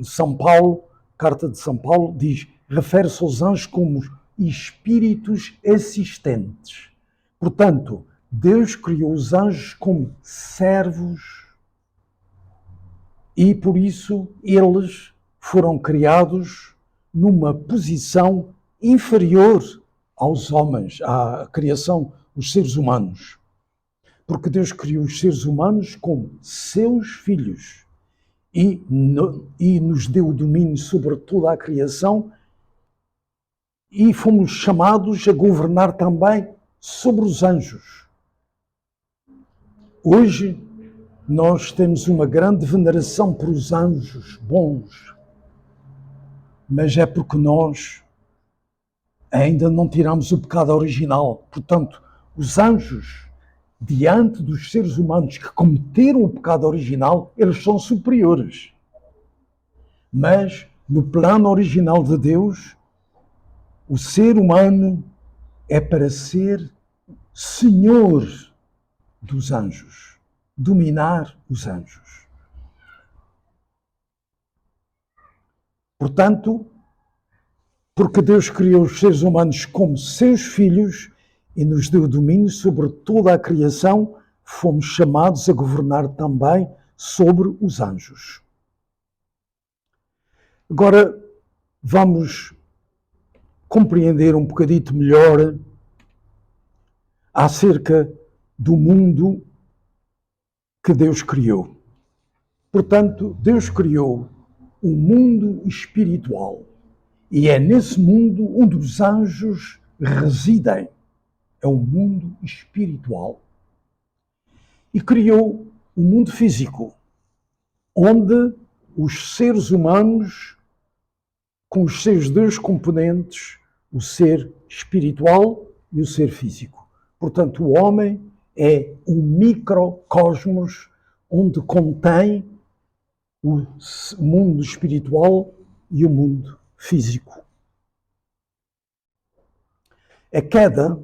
São Paulo, carta de São Paulo, diz, refere-se aos anjos como espíritos assistentes. Portanto, Deus criou os anjos como servos e, por isso, eles foram criados numa posição inferior aos homens, à criação, os seres humanos. Porque Deus criou os seres humanos como seus filhos e nos deu o domínio sobre toda a criação e fomos chamados a governar também sobre os anjos. Hoje nós temos uma grande veneração por os anjos bons, mas é porque nós ainda não tiramos o pecado original. Portanto, os anjos, diante dos seres humanos que cometeram o pecado original, eles são superiores. Mas, no plano original de Deus, o ser humano é para ser senhor dos anjos, dominar os anjos. Portanto, porque Deus criou os seres humanos como seus filhos e nos deu domínio sobre toda a criação, fomos chamados a governar também sobre os anjos. Agora, vamos compreender um bocadito melhor acerca do mundo que Deus criou. Portanto, Deus criou um mundo espiritual e é nesse mundo onde os anjos residem. É um mundo espiritual. E criou um mundo físico, onde os seres humanos, com os seus dois componentes, o ser espiritual e o ser físico. Portanto, o homem é um microcosmos onde contém o mundo espiritual e o mundo físico. A queda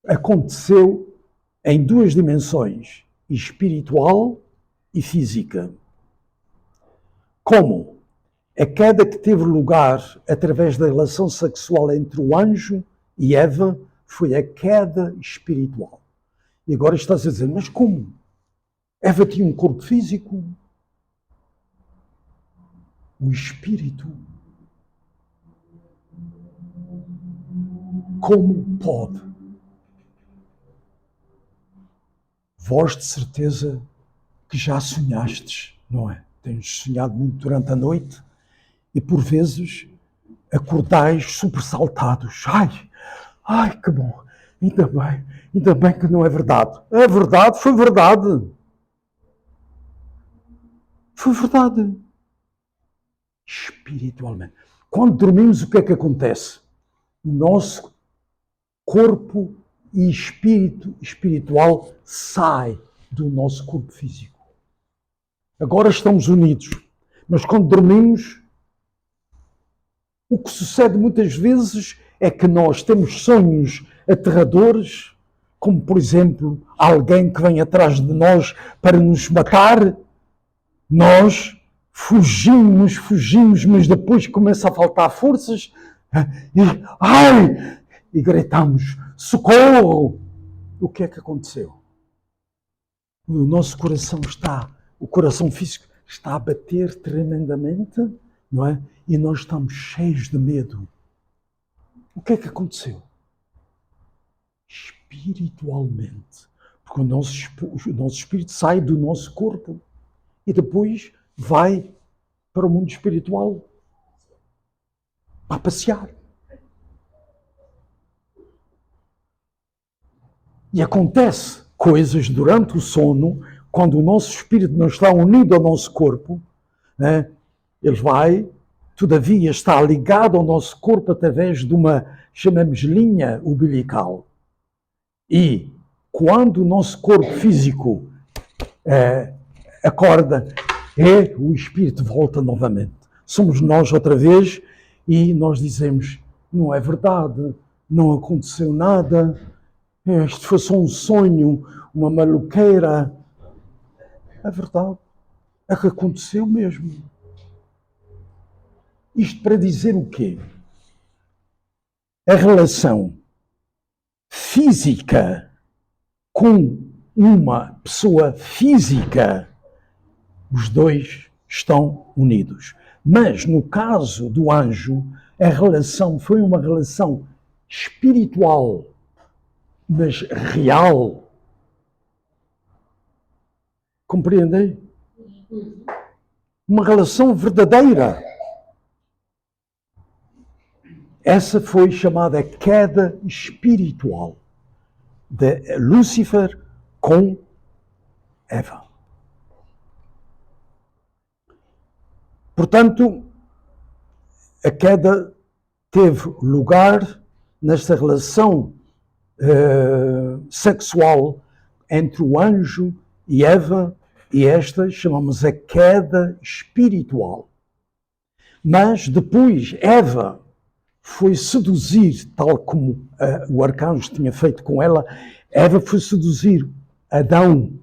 aconteceu em duas dimensões, espiritual e física. Como? A queda que teve lugar através da relação sexual entre o anjo e Eva foi a queda espiritual. E agora estás a dizer, mas como? Eva tinha um corpo físico? o espírito, como pode? Vós de certeza que já sonhastes, não é? Tens sonhado muito durante a noite e por vezes acordais sobressaltados. Ai, que bom, ainda bem que não é verdade. É verdade, foi verdade. Foi verdade. Espiritualmente. Quando dormimos, o que é que acontece? O nosso corpo e espírito espiritual sai do nosso corpo físico. Agora estamos unidos, mas quando dormimos, o que sucede muitas vezes é que nós temos sonhos aterradores, como por exemplo, alguém que vem atrás de nós para nos matar. Nós fugimos, mas depois começa a faltar forças e gritamos, socorro! O que é que aconteceu? O nosso coração o coração físico está a bater tremendamente, não é? E nós estamos cheios de medo. O que é que aconteceu? Espiritualmente. Porque o nosso espírito sai do nosso corpo e depois vai para o mundo espiritual a passear. E acontece coisas durante o sono, quando o nosso espírito não está unido ao nosso corpo, né? Ele vai, todavia, está ligado ao nosso corpo através de uma, chamamos, linha umbilical. E quando o nosso corpo físico acorda, o espírito volta novamente. Somos nós outra vez e nós dizemos, não é verdade, não aconteceu nada, isto foi só um sonho, uma maluqueira. É verdade, é que aconteceu mesmo. Isto para dizer o quê? A relação física com uma pessoa física, os dois estão unidos. Mas no caso do anjo, a relação foi uma relação espiritual, mas real. Compreendem? Uma relação verdadeira. Essa foi chamada queda espiritual de Lúcifer com Eva. Portanto, a queda teve lugar nesta relação sexual entre o anjo e Eva, e esta chamamos a queda espiritual. Mas depois Eva foi seduzir, tal como o arcanjo tinha feito com ela, Eva foi seduzir Adão.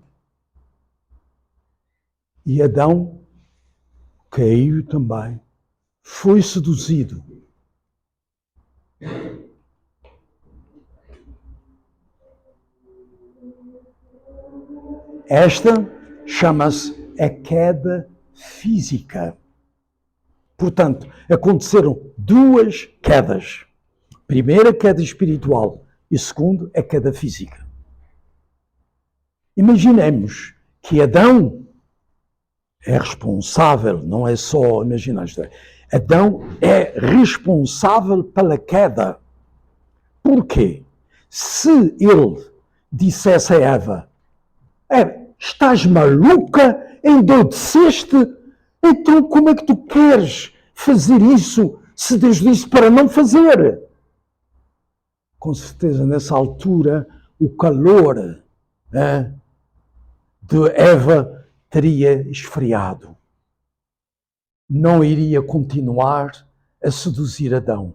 E Adão caiu também, foi seduzido. Esta chama-se a queda física. Portanto, aconteceram duas quedas. Primeiro, a queda espiritual e segundo, a queda física. Imaginemos que Adão é responsável, não é só imaginar isto. Adão é responsável pela queda. Porquê? Se ele dissesse a Eva, estás maluca, endoideceste, então como é que tu queres fazer isso se Deus disse para não fazer? Com certeza, nessa altura, o calor de Eva teria esfriado. Não iria continuar a seduzir Adão.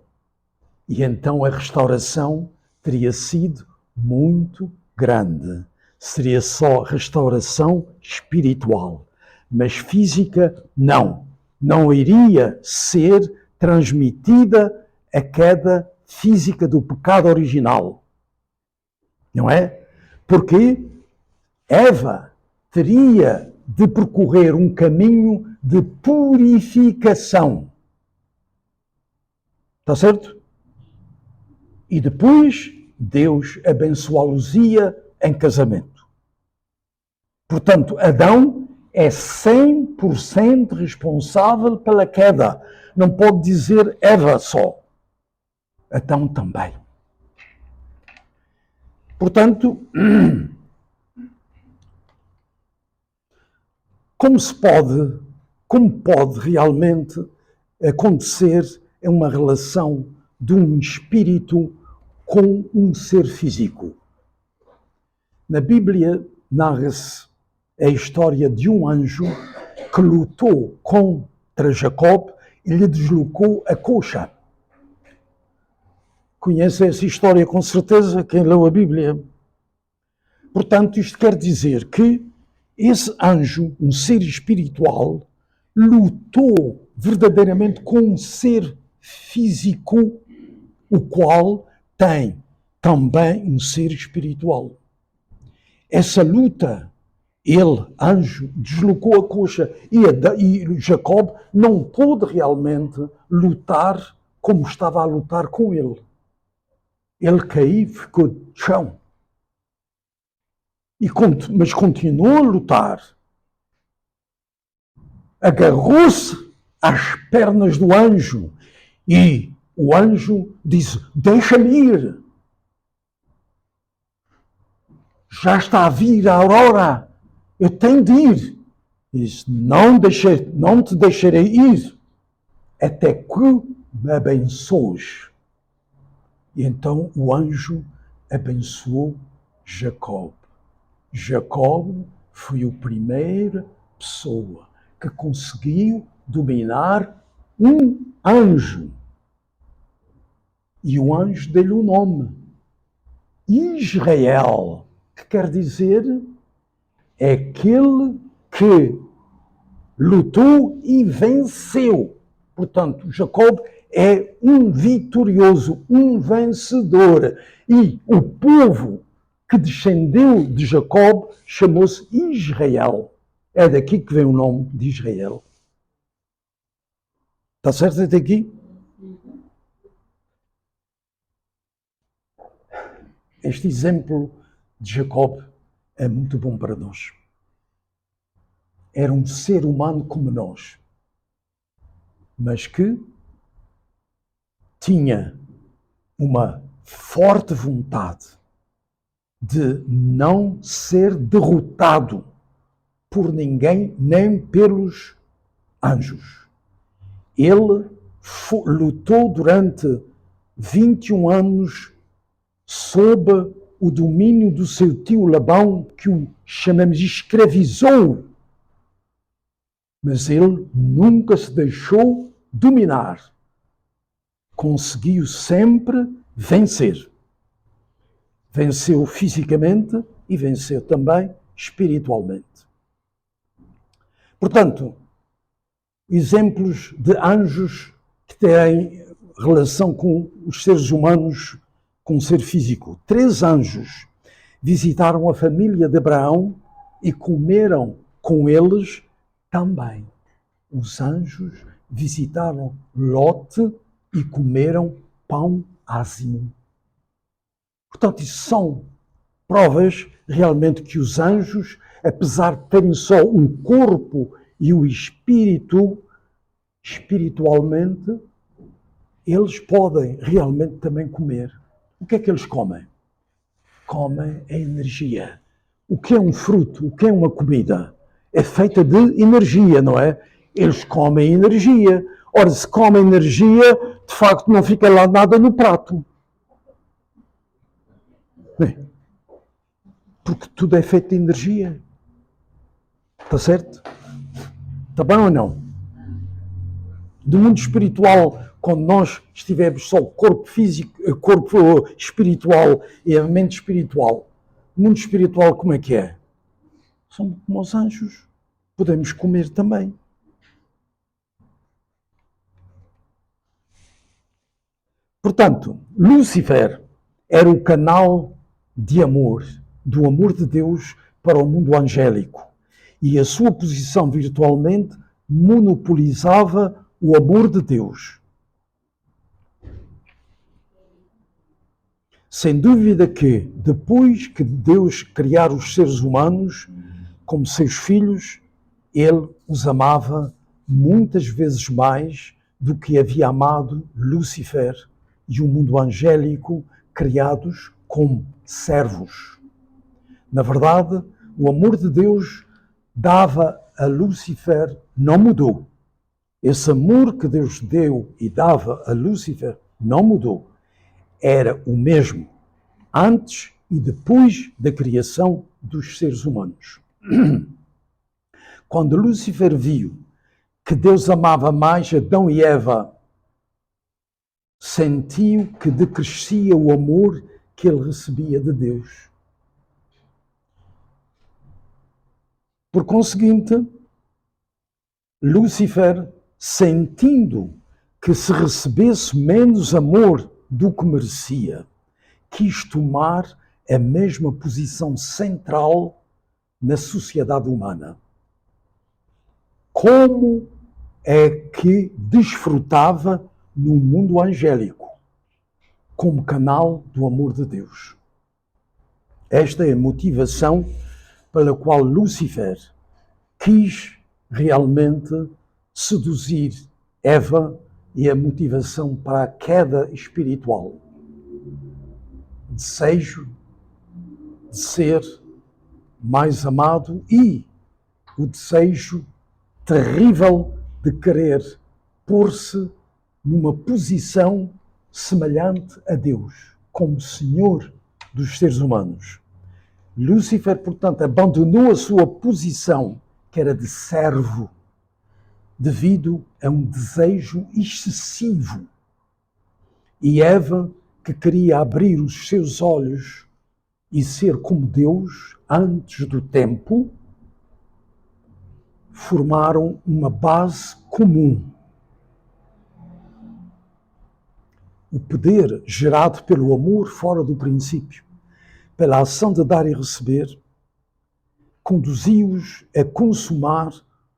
E então a restauração teria sido muito grande. Seria só restauração espiritual. Mas física, não. Não iria ser transmitida a queda física do pecado original. Não é? Porque Eva teria de percorrer um caminho de purificação. Está certo? E depois Deus abençoá-los-ia em casamento. Portanto, Adão é 100% responsável pela queda. Não pode dizer Eva só. Adão também. Portanto, como pode realmente acontecer em uma relação de um espírito com um ser físico? Na Bíblia narra-se a história de um anjo que lutou contra Jacob e lhe deslocou a coxa. Conhece essa história com certeza, quem leu a Bíblia. Portanto, isto quer dizer que esse anjo, um ser espiritual, lutou verdadeiramente com um ser físico, o qual tem também um ser espiritual. Essa luta, ele, anjo, deslocou a coxa e Jacob não pôde realmente lutar como estava a lutar com ele. Ele caiu, ficou de chão. Mas continuou a lutar. Agarrou-se às pernas do anjo e o anjo disse: deixa-me ir. Já está a vir a aurora. Eu tenho de ir. Diz: não te deixarei ir até que me abençoes. E então o anjo abençoou Jacob. Jacob foi a primeira pessoa que conseguiu dominar um anjo. E o anjo deu-lhe o nome Israel, que quer dizer é aquele que lutou e venceu. Portanto, Jacob é um vitorioso, um vencedor. E o povo que descendeu de Jacob chamou-se Israel. É daqui que vem o nome de Israel. Está certo até aqui? Este exemplo de Jacob é muito bom para nós. Era um ser humano como nós, mas que tinha uma forte vontade de não ser derrotado por ninguém, nem pelos anjos. Ele lutou durante 21 anos sob o domínio do seu tio Labão, que o chamamos escravizou. Mas ele nunca se deixou dominar. Conseguiu sempre vencer. Venceu fisicamente e venceu também espiritualmente. Portanto, exemplos de anjos que têm relação com os seres humanos, com o ser físico. 3 anjos visitaram a família de Abraão e comeram com eles também. Os anjos visitaram Lote e comeram pão ázimo. Portanto, isso são provas realmente que os anjos, apesar de terem só um corpo e o espírito, espiritualmente, eles podem realmente também comer. O que é que eles comem? Comem a energia. O que é um fruto? O que é uma comida? É feita de energia, não é? Eles comem energia. Ora, se comem energia, de facto não fica lá nada no prato. Bem, porque tudo é feito de energia. Está certo? Está bem ou não? Do mundo espiritual, quando nós estivermos só o corpo físico, o corpo espiritual e a mente espiritual, o mundo espiritual como é que é? Somos como os anjos. Podemos comer também. Portanto, Lúcifer era o canal de amor, do amor de Deus para o mundo angélico. e a sua posição virtualmente monopolizava o amor de Deus. Sem dúvida que, depois que Deus criar os seres humanos como seus filhos, ele os amava muitas vezes mais do que havia amado Lúcifer e o mundo angélico criados como servos. Na verdade, o amor de Deus dava a Lúcifer não mudou. Esse amor que Deus deu e dava a Lúcifer não mudou. Era o mesmo antes e depois da criação dos seres humanos. Quando Lúcifer viu que Deus amava mais Adão e Eva, sentiu que decrescia o amor que ele recebia de Deus. Por conseguinte, Lúcifer, sentindo que se recebesse menos amor do que merecia, quis tomar a mesma posição central na sociedade humana. Como é que desfrutava no mundo angélico, como canal do amor de Deus. Esta é a motivação pela qual Lúcifer quis realmente seduzir Eva e a motivação para a queda espiritual. Desejo de ser mais amado e o desejo terrível de querer pôr-se numa posição semelhante a Deus, como Senhor dos seres humanos. Lúcifer, portanto, abandonou a sua posição, que era de servo, devido a um desejo excessivo. E Eva, que queria abrir os seus olhos e ser como Deus antes do tempo, formaram uma base comum. O poder gerado pelo amor fora do princípio, pela ação de dar e receber, conduziu-os a consumar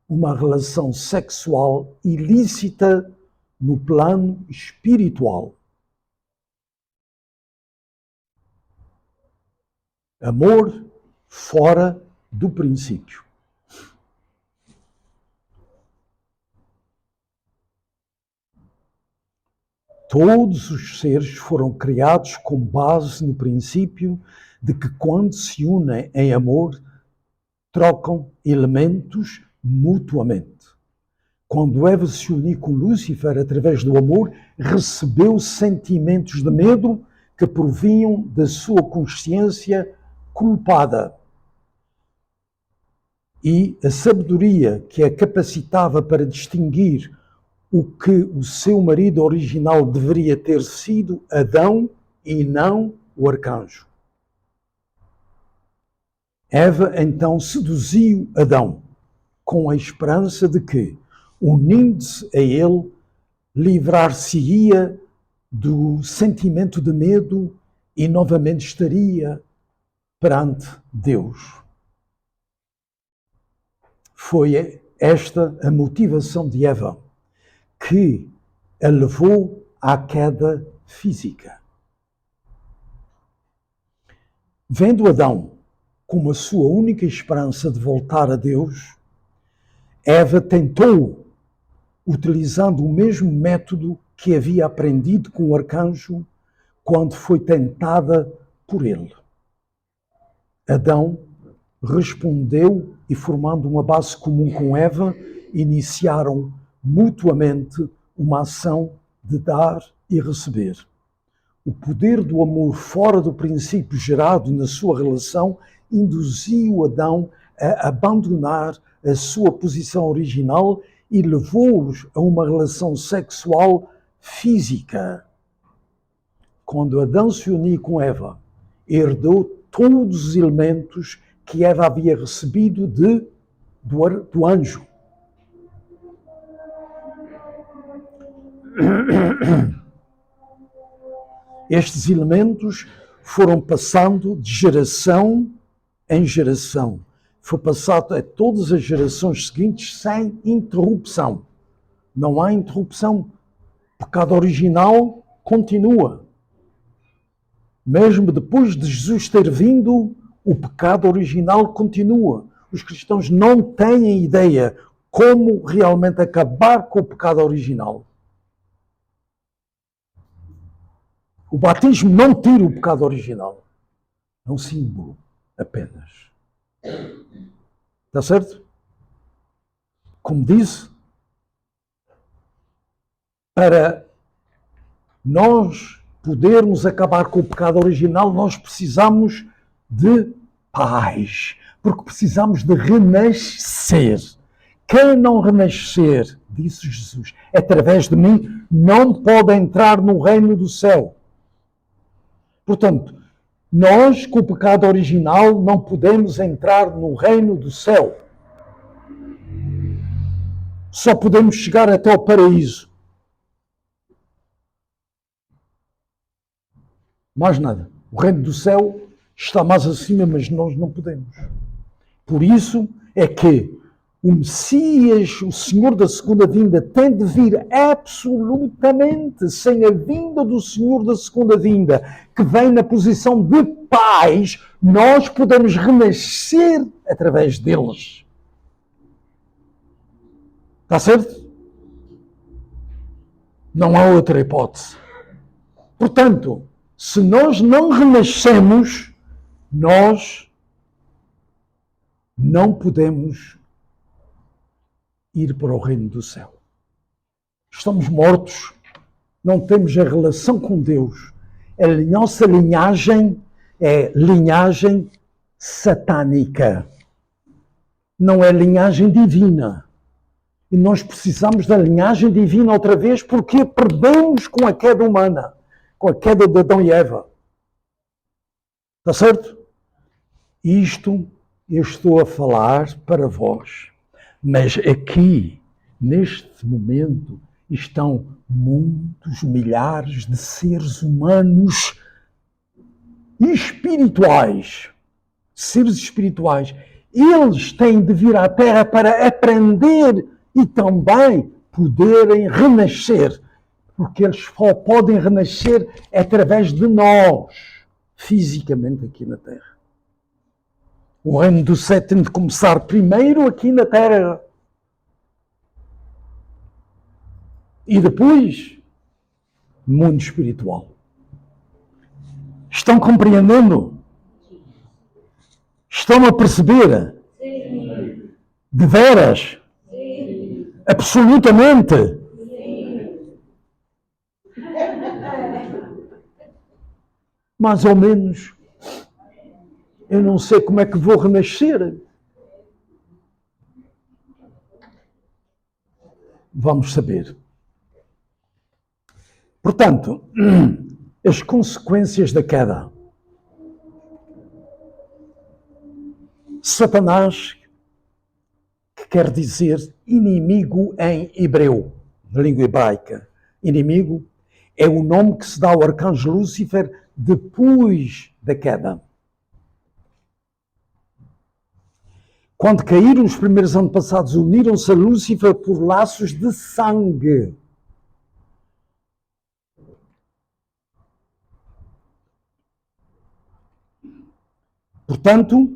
uma relação sexual ilícita no plano espiritual. Amor fora do princípio. Todos os seres foram criados com base no princípio de que, quando se unem em amor, trocam elementos mutuamente. Quando Eva se uniu com Lúcifer através do amor, recebeu sentimentos de medo que provinham da sua consciência culpada. E a sabedoria que a capacitava para distinguir o que o seu marido original deveria ter sido Adão e não o arcanjo. Eva então seduziu Adão com a esperança de que, unindo-se a ele, livrar-se-ia do sentimento de medo e novamente estaria perante Deus. Foi esta a motivação de Eva, que a levou à queda física. Vendo Adão como a sua única esperança de voltar a Deus, Eva tentou, utilizando o mesmo método que havia aprendido com o arcanjo quando foi tentada por ele. Adão respondeu e, formando uma base comum com Eva, iniciaram mutuamente uma ação de dar e receber. O poder do amor fora do princípio gerado na sua relação induziu Adão a abandonar a sua posição original e levou-os a uma relação sexual física. Quando Adão se uniu com Eva, herdou todos os elementos que Eva havia recebido do anjo. Estes elementos foram passando de geração em geração, foi passado a todas as gerações seguintes sem interrupção. Não há interrupção. O pecado original continua. Mesmo depois de Jesus ter vindo, o pecado original continua. Os cristãos não têm ideia como realmente acabar com o pecado original. O batismo não tira o pecado original. É um símbolo apenas. Está certo? Como disse, para nós podermos acabar com o pecado original, nós precisamos de paz, porque precisamos de renascer. Quem não renascer, disse Jesus, através de mim, não pode entrar no reino do céu. Portanto, nós, com o pecado original, não podemos entrar no reino do céu. Só podemos chegar até o paraíso. Mais nada. O reino do céu está mais acima, mas nós não podemos. Por isso é que o Messias, o Senhor da segunda vinda, tem de vir absolutamente sem a vinda do Senhor da segunda vinda, que vem na posição de paz, nós podemos renascer através deles. Está certo? Não há outra hipótese. Portanto, se nós não renascemos, nós não podemos ir para o reino do céu. Estamos mortos, não temos a relação com Deus. A nossa linhagem é linhagem satânica. Não é linhagem divina. E nós precisamos da linhagem divina outra vez porque perdemos com a queda humana, com a queda de Adão e Eva. Está certo? Isto eu estou a falar para vós. Mas aqui, neste momento, estão muitos milhares de seres humanos espirituais. Seres espirituais. Eles têm de vir à Terra para aprender e também poderem renascer. Porque eles só podem renascer através de nós, fisicamente aqui na Terra. O reino do céu tem de começar primeiro aqui na Terra. E depois, mundo espiritual. Estão compreendendo? Estão a perceber? Sim. De veras? Sim. Absolutamente? Sim. Mais ou menos. Eu não sei como é que vou renascer. Vamos saber. Portanto, as consequências da queda. Satanás, que quer dizer inimigo em hebreu, na língua hebraica. Inimigo é o nome que se dá ao arcanjo Lúcifer depois da queda. Quando caíram os primeiros antepassados, uniram-se a Lúcifer por laços de sangue. Portanto,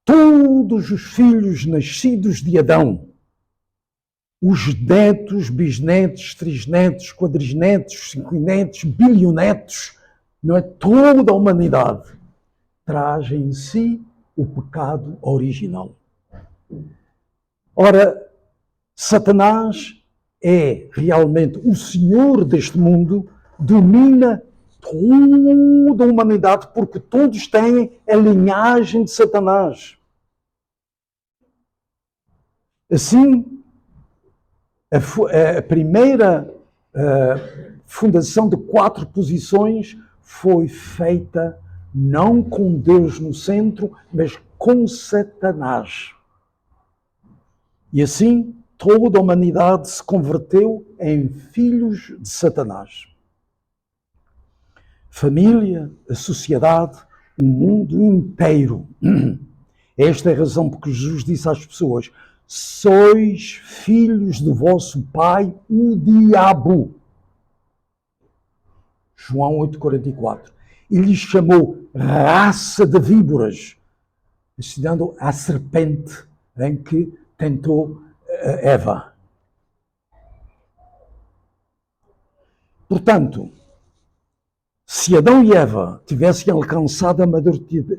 todos os filhos nascidos de Adão, os netos, bisnetos, trisnetos, quadrisnetos, cinquinnetos, bilionetos, não é? Toda a humanidade traz em si o pecado original. Ora, Satanás é realmente o senhor deste mundo, domina toda a humanidade, porque todos têm a linhagem de Satanás. Assim, a primeira fundação de 4 posições foi feita não com Deus no centro, mas com Satanás. E assim, toda a humanidade se converteu em filhos de Satanás. Família, a sociedade, o mundo inteiro Esta é a razão porque Jesus disse às pessoas: sois filhos do vosso pai, o diabo. João 8,44. E lhes chamou raça de víboras, ensinando a serpente em que tentou Eva. Portanto, se Adão e Eva tivessem alcançado a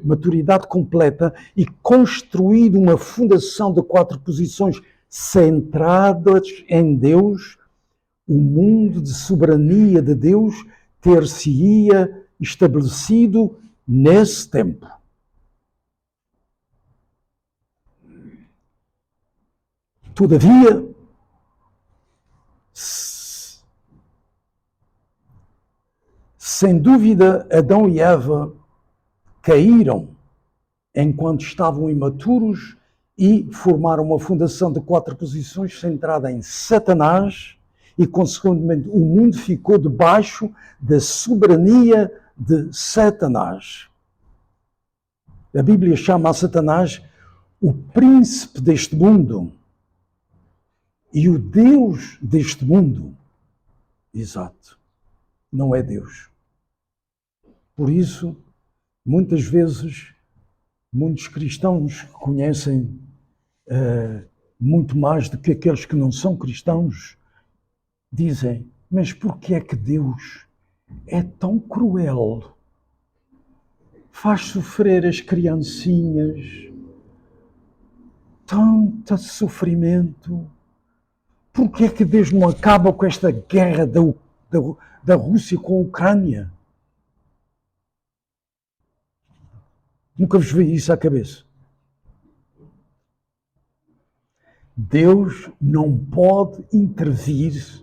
maturidade completa e construído uma fundação de 4 posições centradas em Deus, o mundo de soberania de Deus ter-se-ia estabelecido nesse tempo. Todavia, sem dúvida, Adão e Eva caíram enquanto estavam imaturos e formaram uma fundação de 4 posições centrada em Satanás e, consequentemente, o mundo ficou debaixo da soberania de Satanás. A Bíblia chama a Satanás o príncipe deste mundo e o Deus deste mundo. Exato. Não é Deus. Por isso, muitas vezes, muitos cristãos que conhecem muito mais do que aqueles que não são cristãos, dizem: mas por que é que Deus é tão cruel? Faz sofrer as criancinhas, tanto sofrimento. Por que é que Deus não acaba com esta guerra da Rússia com a Ucrânia? Nunca vos veio isso à cabeça. Deus não pode intervir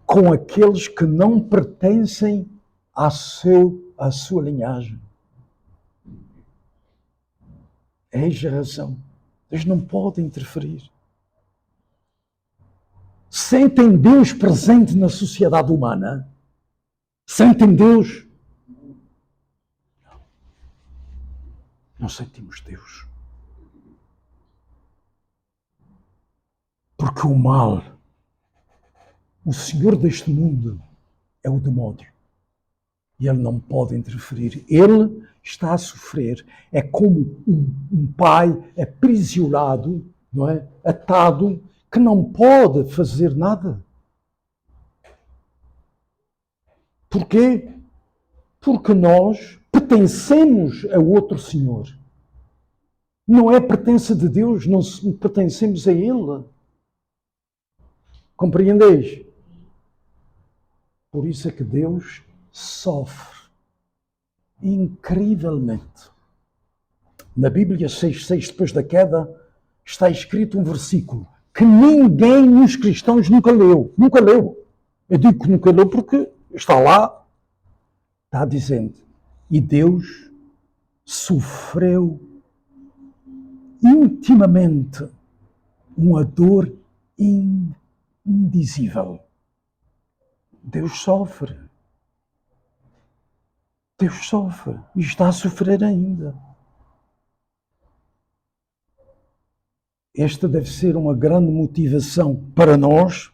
com aqueles que não pertencem à sua linhagem. Eis a razão. Deus não pode interferir. Sentem Deus presente na sociedade humana? Sentem Deus? Não sentimos Deus. Porque o mal, o senhor deste mundo, é o demónio. E ele não pode interferir. Ele está a sofrer. É como um pai aprisionado, não é? Atado, que não pode fazer nada. Porquê? Porque nós pertencemos a outro senhor. Não é pertença de Deus, não pertencemos a Ele. Compreendeis? Por isso é que Deus sofre incrivelmente. Na Bíblia 6,6, depois da queda, está escrito um versículo que ninguém dos cristãos nunca leu. Nunca leu. Eu digo que nunca leu porque está lá. Está dizendo: e Deus sofreu intimamente uma dor indizível. Deus sofre. Deus sofre e está a sofrer ainda. Esta deve ser uma grande motivação para nós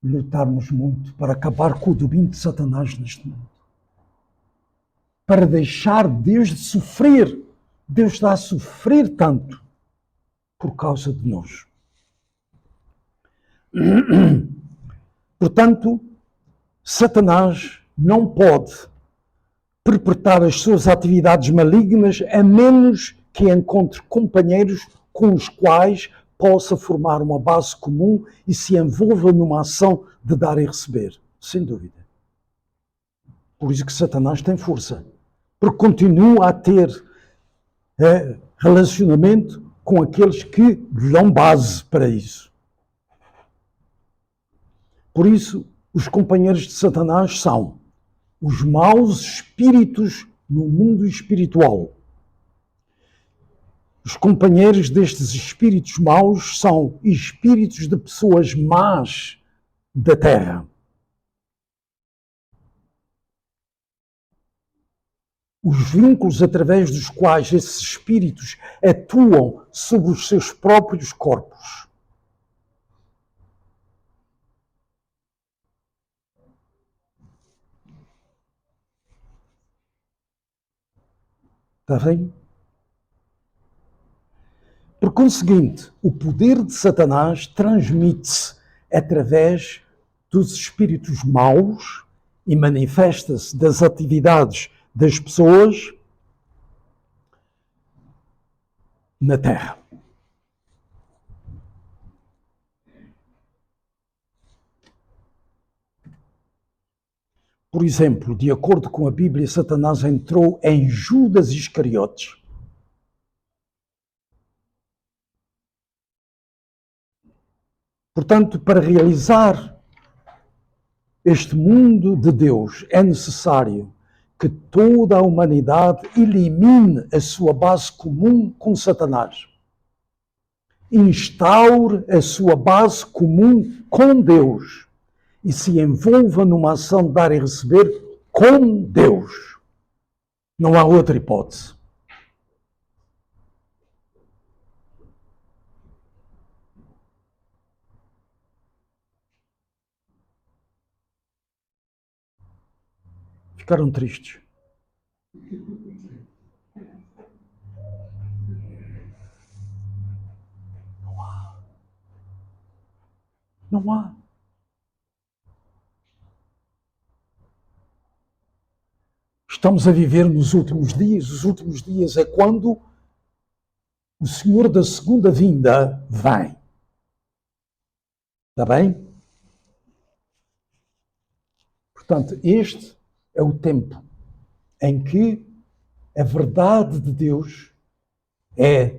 lutarmos muito para acabar com o domínio de Satanás neste mundo. Para deixar Deus de sofrer. Deus está a sofrer tanto por causa de nós. Portanto, Satanás não pode perpetrar as suas atividades malignas a menos que encontre companheiros com os quais possa formar uma base comum e se envolva numa ação de dar e receber. Sem dúvida. Por isso que Satanás tem força. Porque continua a ter relacionamento com aqueles que lhe dão base para isso. Por isso, os companheiros de Satanás são os maus espíritos no mundo espiritual. Os companheiros destes espíritos maus são espíritos de pessoas más da terra. os vínculos através dos quais esses espíritos atuam sobre os seus próprios corpos. Está bem? Por conseguinte, o poder de Satanás transmite-se através dos espíritos maus e manifesta-se das atividades das pessoas na Terra. Por exemplo, de acordo com a Bíblia, Satanás entrou em Judas Iscariotes. Portanto, para realizar este mundo de Deus, é necessário que toda a humanidade elimine a sua base comum com Satanás. Instaure a sua base comum com Deus e se envolva numa ação de dar e receber com Deus. Não há outra hipótese. Ficaram tristes. Não há. Estamos a viver nos últimos dias. Os últimos dias é quando o Senhor da segunda vinda vem. Está bem? Portanto, este é o tempo em que a verdade de Deus é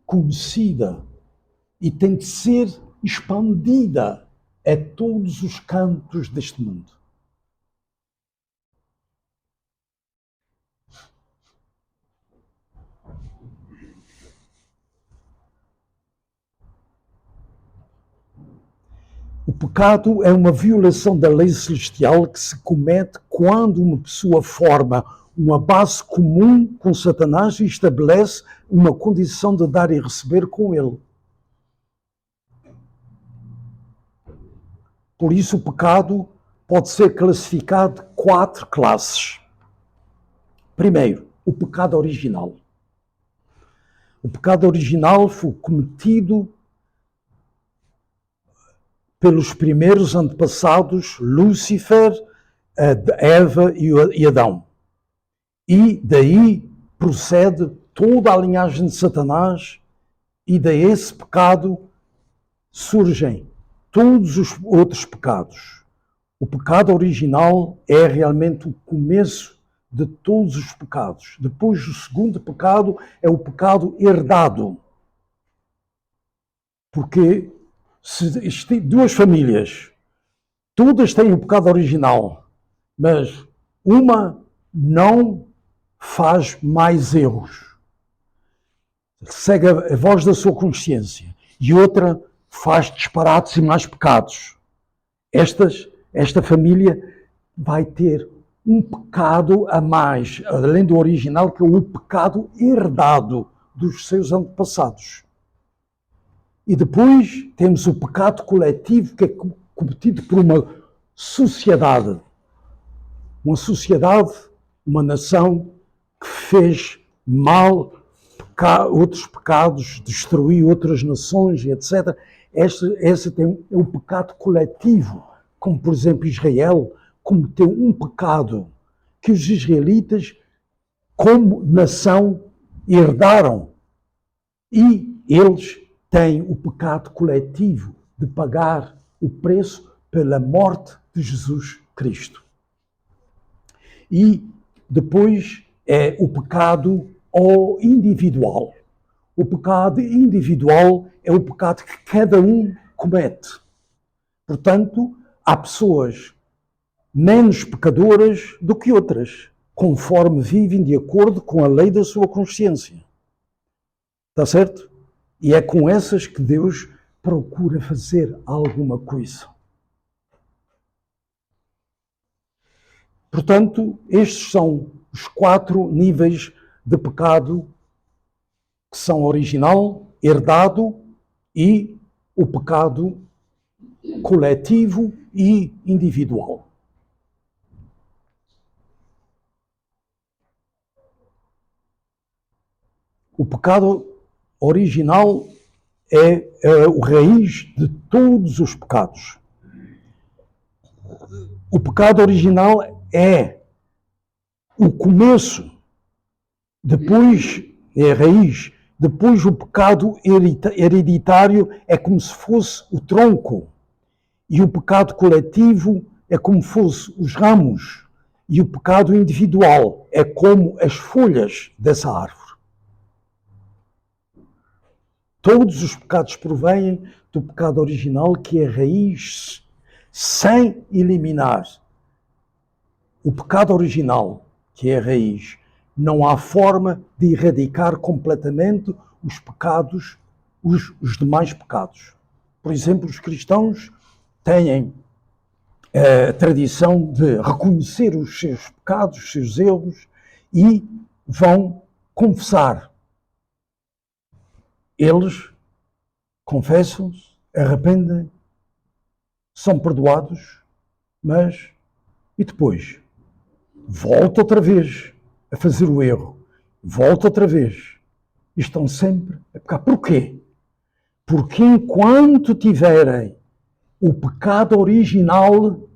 conhecida e tem de ser expandida a todos os cantos deste mundo. O pecado é uma violação da lei celestial que se comete quando uma pessoa forma uma base comum com Satanás e estabelece uma condição de dar e receber com ele. Por isso, o pecado pode ser classificado de 4 classes. Primeiro, o pecado original. O pecado original foi cometido pelos primeiros antepassados, Lúcifer, Eva e Adão. E daí procede toda a linhagem de Satanás e desse pecado surgem todos os outros pecados. O pecado original é realmente o começo de todos os pecados. Depois, o segundo pecado é o pecado herdado. Porque se existem 2 famílias, todas têm o pecado original, mas uma não faz mais erros, segue a voz da sua consciência, e outra faz disparates e mais pecados. Esta família vai ter um pecado a mais, além do original, que é o pecado herdado dos seus antepassados. E depois temos o pecado coletivo, que é cometido por uma sociedade. Uma sociedade, uma nação que fez mal, outros pecados, destruiu outras nações, etc. Esse tem o pecado coletivo, como por exemplo Israel cometeu um pecado que os israelitas, como nação, herdaram. E eles têm o pecado coletivo de pagar o preço pela morte de Jesus Cristo. E depois é o pecado individual. O pecado individual é o pecado que cada um comete. Portanto, há pessoas menos pecadoras do que outras, conforme vivem de acordo com a lei da sua consciência. Está certo? E é com essas que Deus procura fazer alguma coisa. Portanto, estes são os 4 níveis de pecado que são original, herdado e o pecado coletivo e individual. O pecado original é o raiz de todos os pecados. O pecado original é o começo, depois é a raiz, depois o pecado hereditário é como se fosse o tronco, e o pecado coletivo é como se fosse os ramos, e o pecado individual é como as folhas dessa árvore. Todos os pecados provêm do pecado original, que é a raiz, sem eliminar o pecado original, que é a raiz. Não há forma de erradicar completamente os pecados, os demais pecados. Por exemplo, os cristãos têm a tradição de reconhecer os seus pecados, os seus erros, e vão confessar. Eles confessam-se, arrependem, são perdoados, mas e depois? Volta outra vez a fazer o erro, volta outra vez. E estão sempre a pecar. Porquê? Porque enquanto tiverem o pecado original,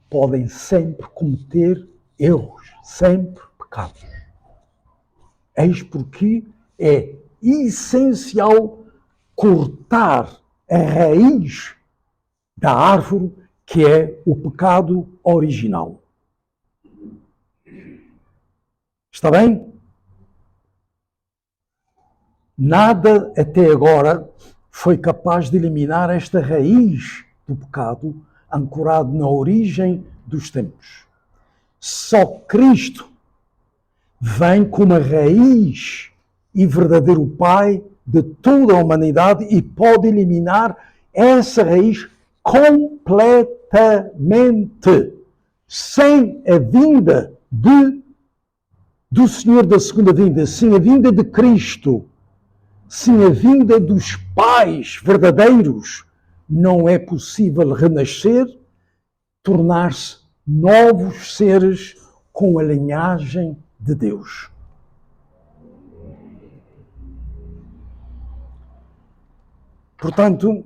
podem sempre cometer erros, sempre pecados. Eis porque é essencial cortar a raiz da árvore, que é o pecado original. Está bem? Nada até agora foi capaz de eliminar esta raiz do pecado ancorado na origem dos tempos. Só Cristo vem como a raiz e verdadeiro Pai de toda a humanidade e pode eliminar essa raiz completamente, sem a vinda do Senhor da segunda vinda, sem a vinda de Cristo, sem a vinda dos pais verdadeiros. Não é possível renascer, tornar-se novos seres com a linhagem de Deus. Portanto,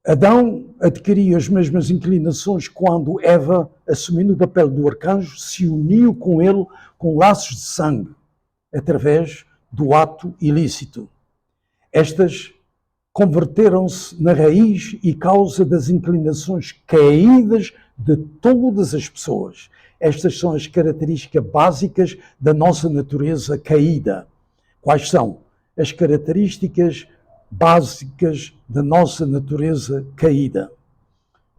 Adão adquiriu as mesmas inclinações quando Eva, assumindo o papel do arcanjo, se uniu com ele com laços de sangue, através do ato ilícito. Estas converteram-se na raiz e causa das inclinações caídas de todas as pessoas. Estas são as características básicas da nossa natureza caída. Quais são? As características básicas da nossa natureza caída.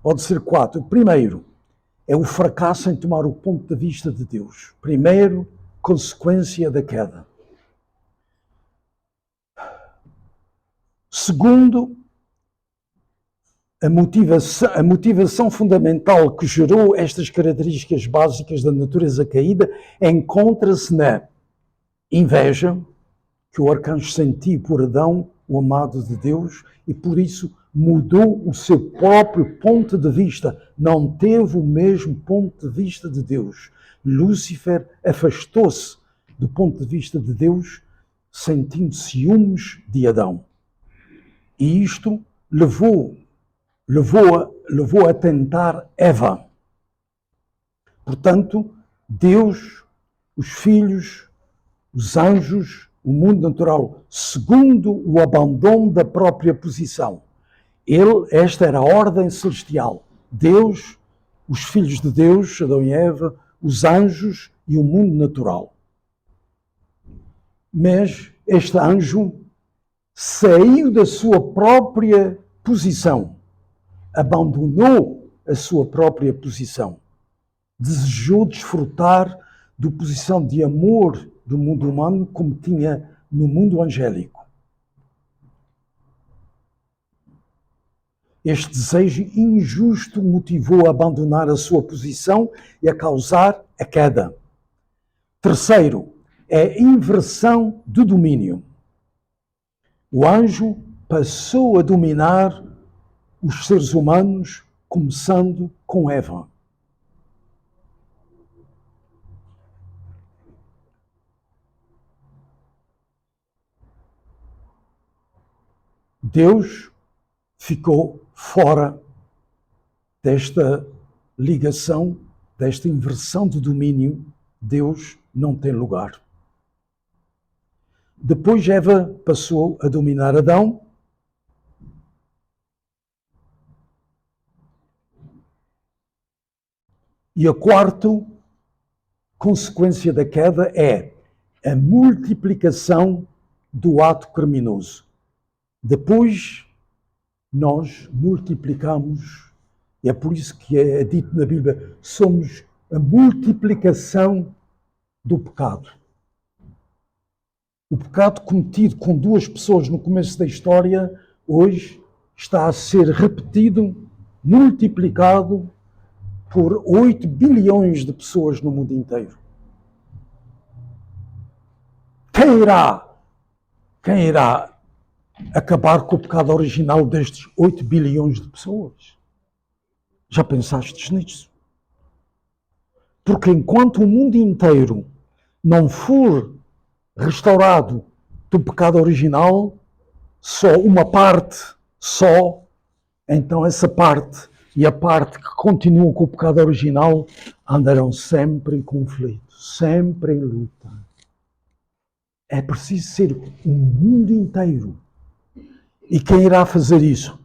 Pode ser 4. Primeiro, é o fracasso em tomar o ponto de vista de Deus. Primeiro, consequência da queda. Segundo, a motivação fundamental que gerou estas características básicas da natureza caída encontra-se na inveja que o arcanjo sentiu por Adão, o amado de Deus, e por isso mudou o seu próprio ponto de vista. Não teve o mesmo ponto de vista de Deus. Lúcifer afastou-se do ponto de vista de Deus, sentindo ciúmes de Adão. E isto levou a tentar Eva. Portanto, Deus, os filhos, os anjos, o mundo natural, segundo o abandono da própria posição. Esta era a ordem celestial. Deus, os filhos de Deus, Adão e Eva, os anjos e o mundo natural. Mas este anjo saiu da sua própria posição, abandonou a sua própria posição, desejou desfrutar da posição de amor do mundo humano como tinha no mundo angélico. Este desejo injusto motivou a abandonar a sua posição e a causar a queda. Terceiro, é a inversão do domínio. O anjo passou a dominar os seres humanos, começando com Eva. Deus ficou fora desta ligação, desta inversão de domínio. Deus não tem lugar. Depois Eva passou a dominar Adão. E a quarta consequência da queda é a multiplicação do ato criminoso. Depois nós multiplicamos, e é por isso que é dito na Bíblia, somos a multiplicação do pecado. O pecado cometido com duas pessoas no começo da história, hoje está a ser repetido, multiplicado por 8 bilhões de pessoas no mundo inteiro. Quem irá acabar com o pecado original destes 8 bilhões de pessoas? Já pensaste nisso? Porque enquanto o mundo inteiro não for restaurado do pecado original, só uma parte, então essa parte e a parte que continua com o pecado original andarão sempre em conflito, sempre em luta. É preciso ser o mundo inteiro. E quem irá fazer isso?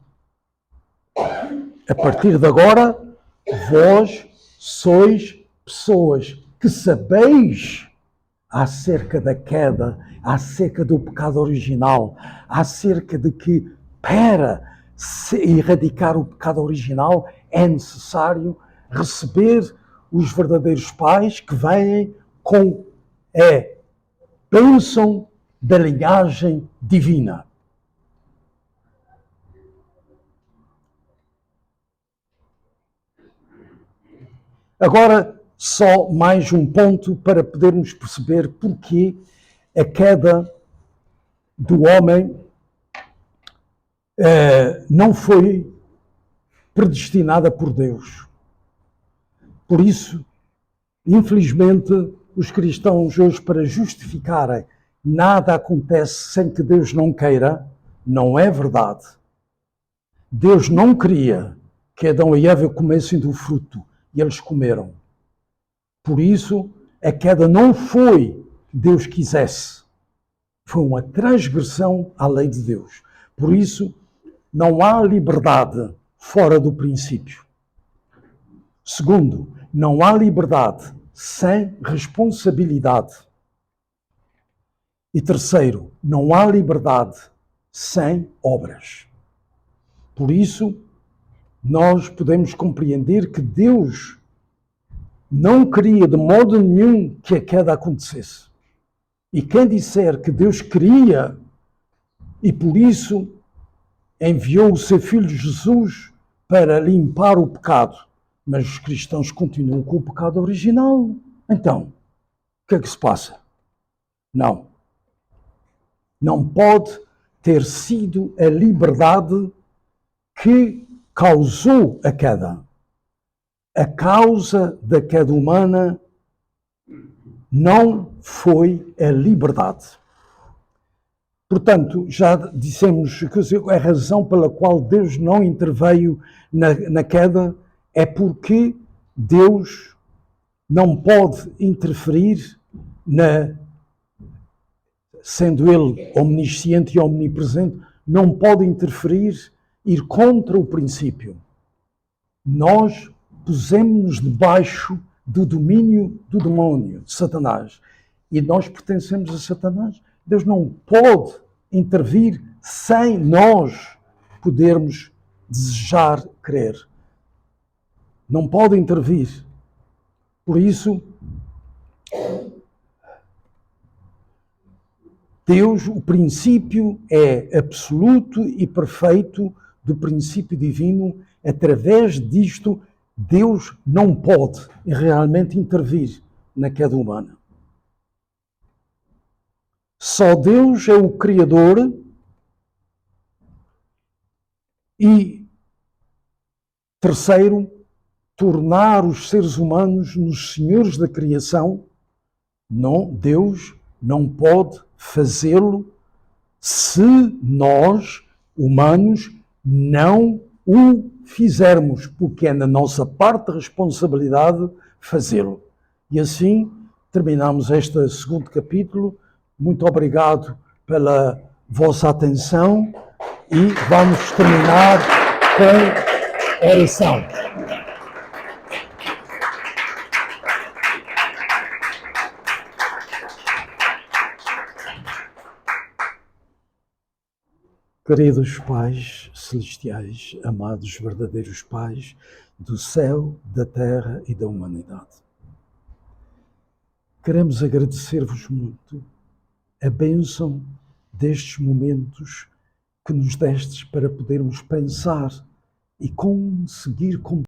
A partir de agora, vós sois pessoas que sabeis acerca da queda, acerca do pecado original, acerca de que, para se erradicar o pecado original, é necessário receber os verdadeiros pais que vêm com a bênção da linhagem divina. Agora, só mais um ponto para podermos perceber porque a queda do homem não foi predestinada por Deus. Por isso, infelizmente, os cristãos hoje, para justificarem nada acontece sem que Deus não queira, não é verdade. Deus não queria que Adão e Eva comessem do fruto e eles comeram. Por isso, a queda não foi que Deus quisesse. Foi uma transgressão à lei de Deus. Por isso, não há liberdade fora do princípio. Segundo, não há liberdade sem responsabilidade. E terceiro, não há liberdade sem obras. Por isso, nós podemos compreender que Deus não queria de modo nenhum que a queda acontecesse. E quem disser que Deus queria e por isso enviou o seu Filho Jesus para limpar o pecado, mas os cristãos continuam com o pecado original, então, o que é que se passa? Não. Não pode ter sido a liberdade que causou a queda. A causa da queda humana não foi a liberdade. Portanto, já dissemos que a razão pela qual Deus não interveio na queda é porque Deus não pode interferir, sendo Ele omnisciente e omnipresente, não pode interferir, ir contra o princípio. Nós pusemos-nos debaixo do domínio do demónio, de Satanás. E nós pertencemos a Satanás. Deus não pode intervir sem nós podermos desejar crer. Não pode intervir. Por isso, Deus, o princípio é absoluto e perfeito do princípio divino, através disto, Deus não pode realmente intervir na queda humana. Só Deus é o Criador e, terceiro, tornar os seres humanos nos senhores da criação. Não, Deus não pode fazê-lo se nós, humanos, não o fizermos, porque é na nossa parte da responsabilidade fazê-lo. E assim terminamos este segundo capítulo. Muito obrigado pela vossa atenção e vamos terminar com oração. Queridos pais celestiais, amados verdadeiros pais do céu, da terra e da humanidade, queremos agradecer-vos muito a bênção destes momentos que nos destes para podermos pensar e conseguir compreender